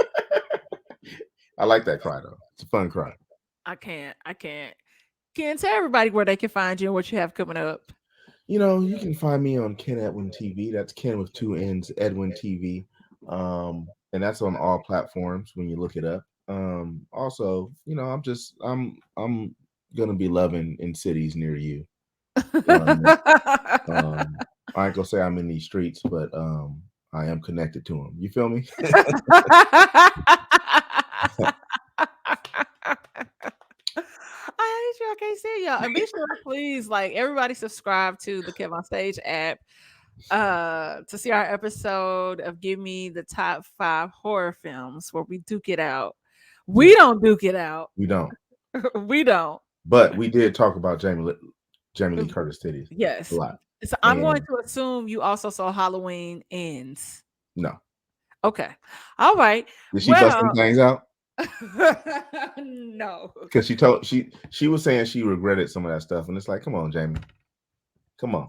I like that cry though. It's a fun cry. I can't. I can't. Can't tell everybody where they can find you and what you have coming up. You can find me on Ken Edwin TV. That's Ken with two N's, Edwin TV. and that's on all platforms when you look it up. Also, I'm gonna be loving in cities near you. Um, I ain't gonna say I'm in these streets, but I am connected to them. You feel me? I hate you. I can't see y'all. And be sure, please, like everybody, subscribe to the Kev on Stage app to see our episode of Give Me the Top 5 Horror Films where we duke it out. Yeah, We don't duke it out. we don't. We don't. But we did talk about Jamie Lee Uh, Curtis titties a Yes. lot. So I'm going And to assume you also saw Halloween Ends. no, Okay. All right. did she bust them Well, things out? no. Because she was saying she regretted some of that stuff, and it's like, come on, Jamie, come on.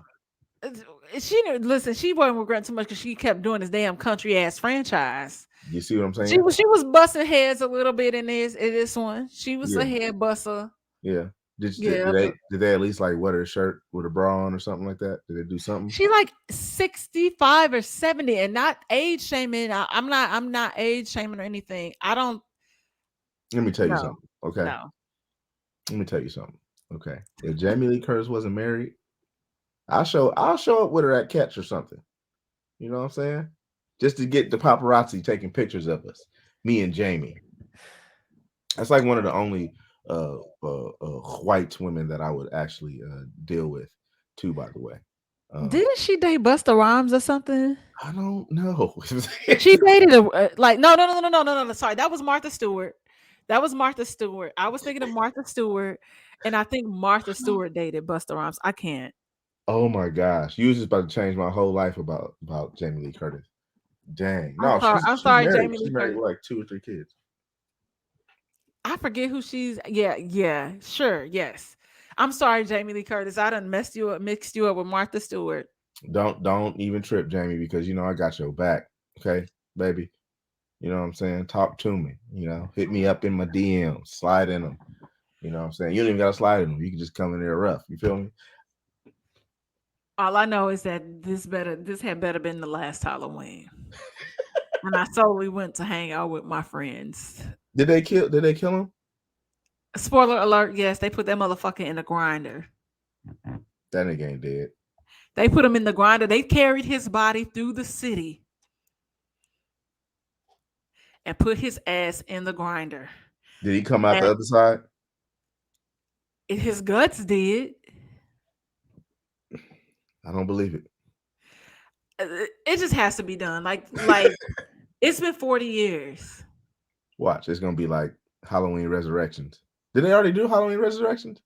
Listen, she wasn't regretting too much because she kept doing this damn country ass franchise. You see what I'm She saying? was she was busting heads a little bit in this one. She was a Yeah, head buster. yeah. Yeah, but Did they at least like wear her shirt with a bra on or something like that? Did they do something? she like 65 or 70 and not age shaming. I'm not age shaming or anything. I don't Let me tell you know. something. Okay, No. let me tell you something. Okay, if Jamie Lee Curtis wasn't married, I'll show up with her at Catch or something. You know what I'm saying? Just to get the paparazzi taking pictures of us, me and Jamie. That's like one of the only white women that I would actually deal with, too. By the way, Didn't she date Busta Rhymes or something? I don't know. She dated a like no. Sorry, that was Martha Stewart. That was Martha Stewart. I was thinking of Martha Stewart, and I think Martha Stewart dated Busta Rhymes. I can't. Oh my gosh, you was just about to change my whole life about Jamie Lee Curtis. Dang, I'm no, sorry. I'm she's sorry, married. Jamie She's Lee married Curtis. with like 2 or 3 kids. I forget who she's. Yeah. Sure, yes. I'm sorry, Jamie Lee Curtis. I done mixed you up with Martha Stewart. Don't even trip, Jamie, because I got your back. Okay, baby. You know what I'm saying? Talk to me. Hit me up in my DMs, slide in them. You know what I'm saying? You don't even got to slide in them. You can just come in there rough. You feel me? All I know is that this had better been the last Halloween. And I solely went to hang out with my friends. Did they kill him? Spoiler alert, yes, they put that motherfucker in the grinder. That nigga ain't dead. They put him in the grinder. They carried his body through the city and put his ass in the grinder. Did he come out And the other side? his guts did. I don't believe it. It just has to be done. Like it's been 40 years. Watch, it's gonna be like Halloween Resurrections. Did they already do Halloween Resurrections?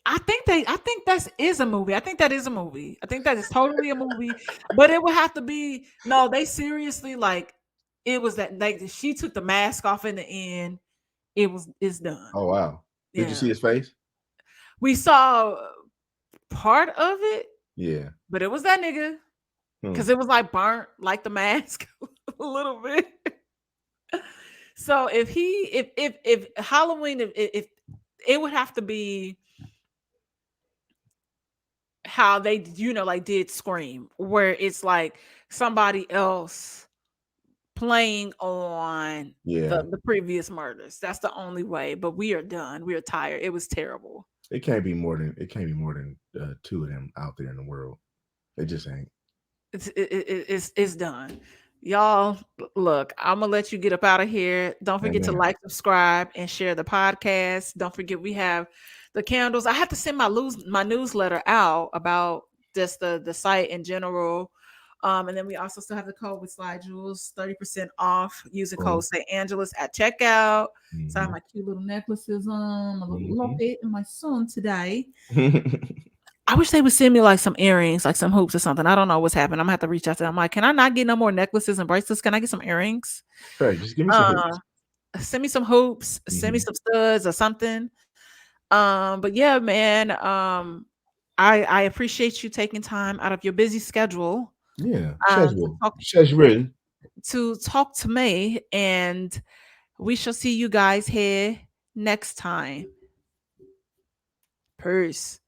I think that is a movie. I think that is a movie. I think that is totally a movie. But it would have to be no, they seriously like it was that like she took the mask off in the end. It's done. Oh wow. Did you Yeah. see his face? We saw part of it, Yeah. but it was that nigga. Hmm. Because it was like burnt like the mask a little bit. So if Halloween if it would have to be how they like did Scream, where it's like somebody else playing on Yeah. the previous murders. That's the only way. But we are done. We are tired. It was terrible. It can't be more than 2 of them out there in the world. It just ain't. It's done. Y'all, look, I'm gonna let you get up out of here. Don't forget to Amen. like, subscribe, and share the podcast. Don't forget we have the candles. I have to send my newsletter out about just the site in general. And then we also still have the code with Slide Jewels, 30% off. Use the code St. Angela's at checkout. So I have Mm-hmm. my cute little necklaces on, my little Mm-hmm. locket, and my son today. I wish they would send me like some earrings, like some hoops or something. I don't know what's happened. I'm gonna have to reach out to them. I'm like, can I not get no more necklaces and bracelets? Can I get some earrings? Right, just give me some Uh, hoops. send me some hoops, send me Mm-hmm. some studs or something. But yeah, man. I appreciate you taking time out of your busy schedule Yeah, to schedule, talk schedule. to me, and we shall see you guys here next time. Peace.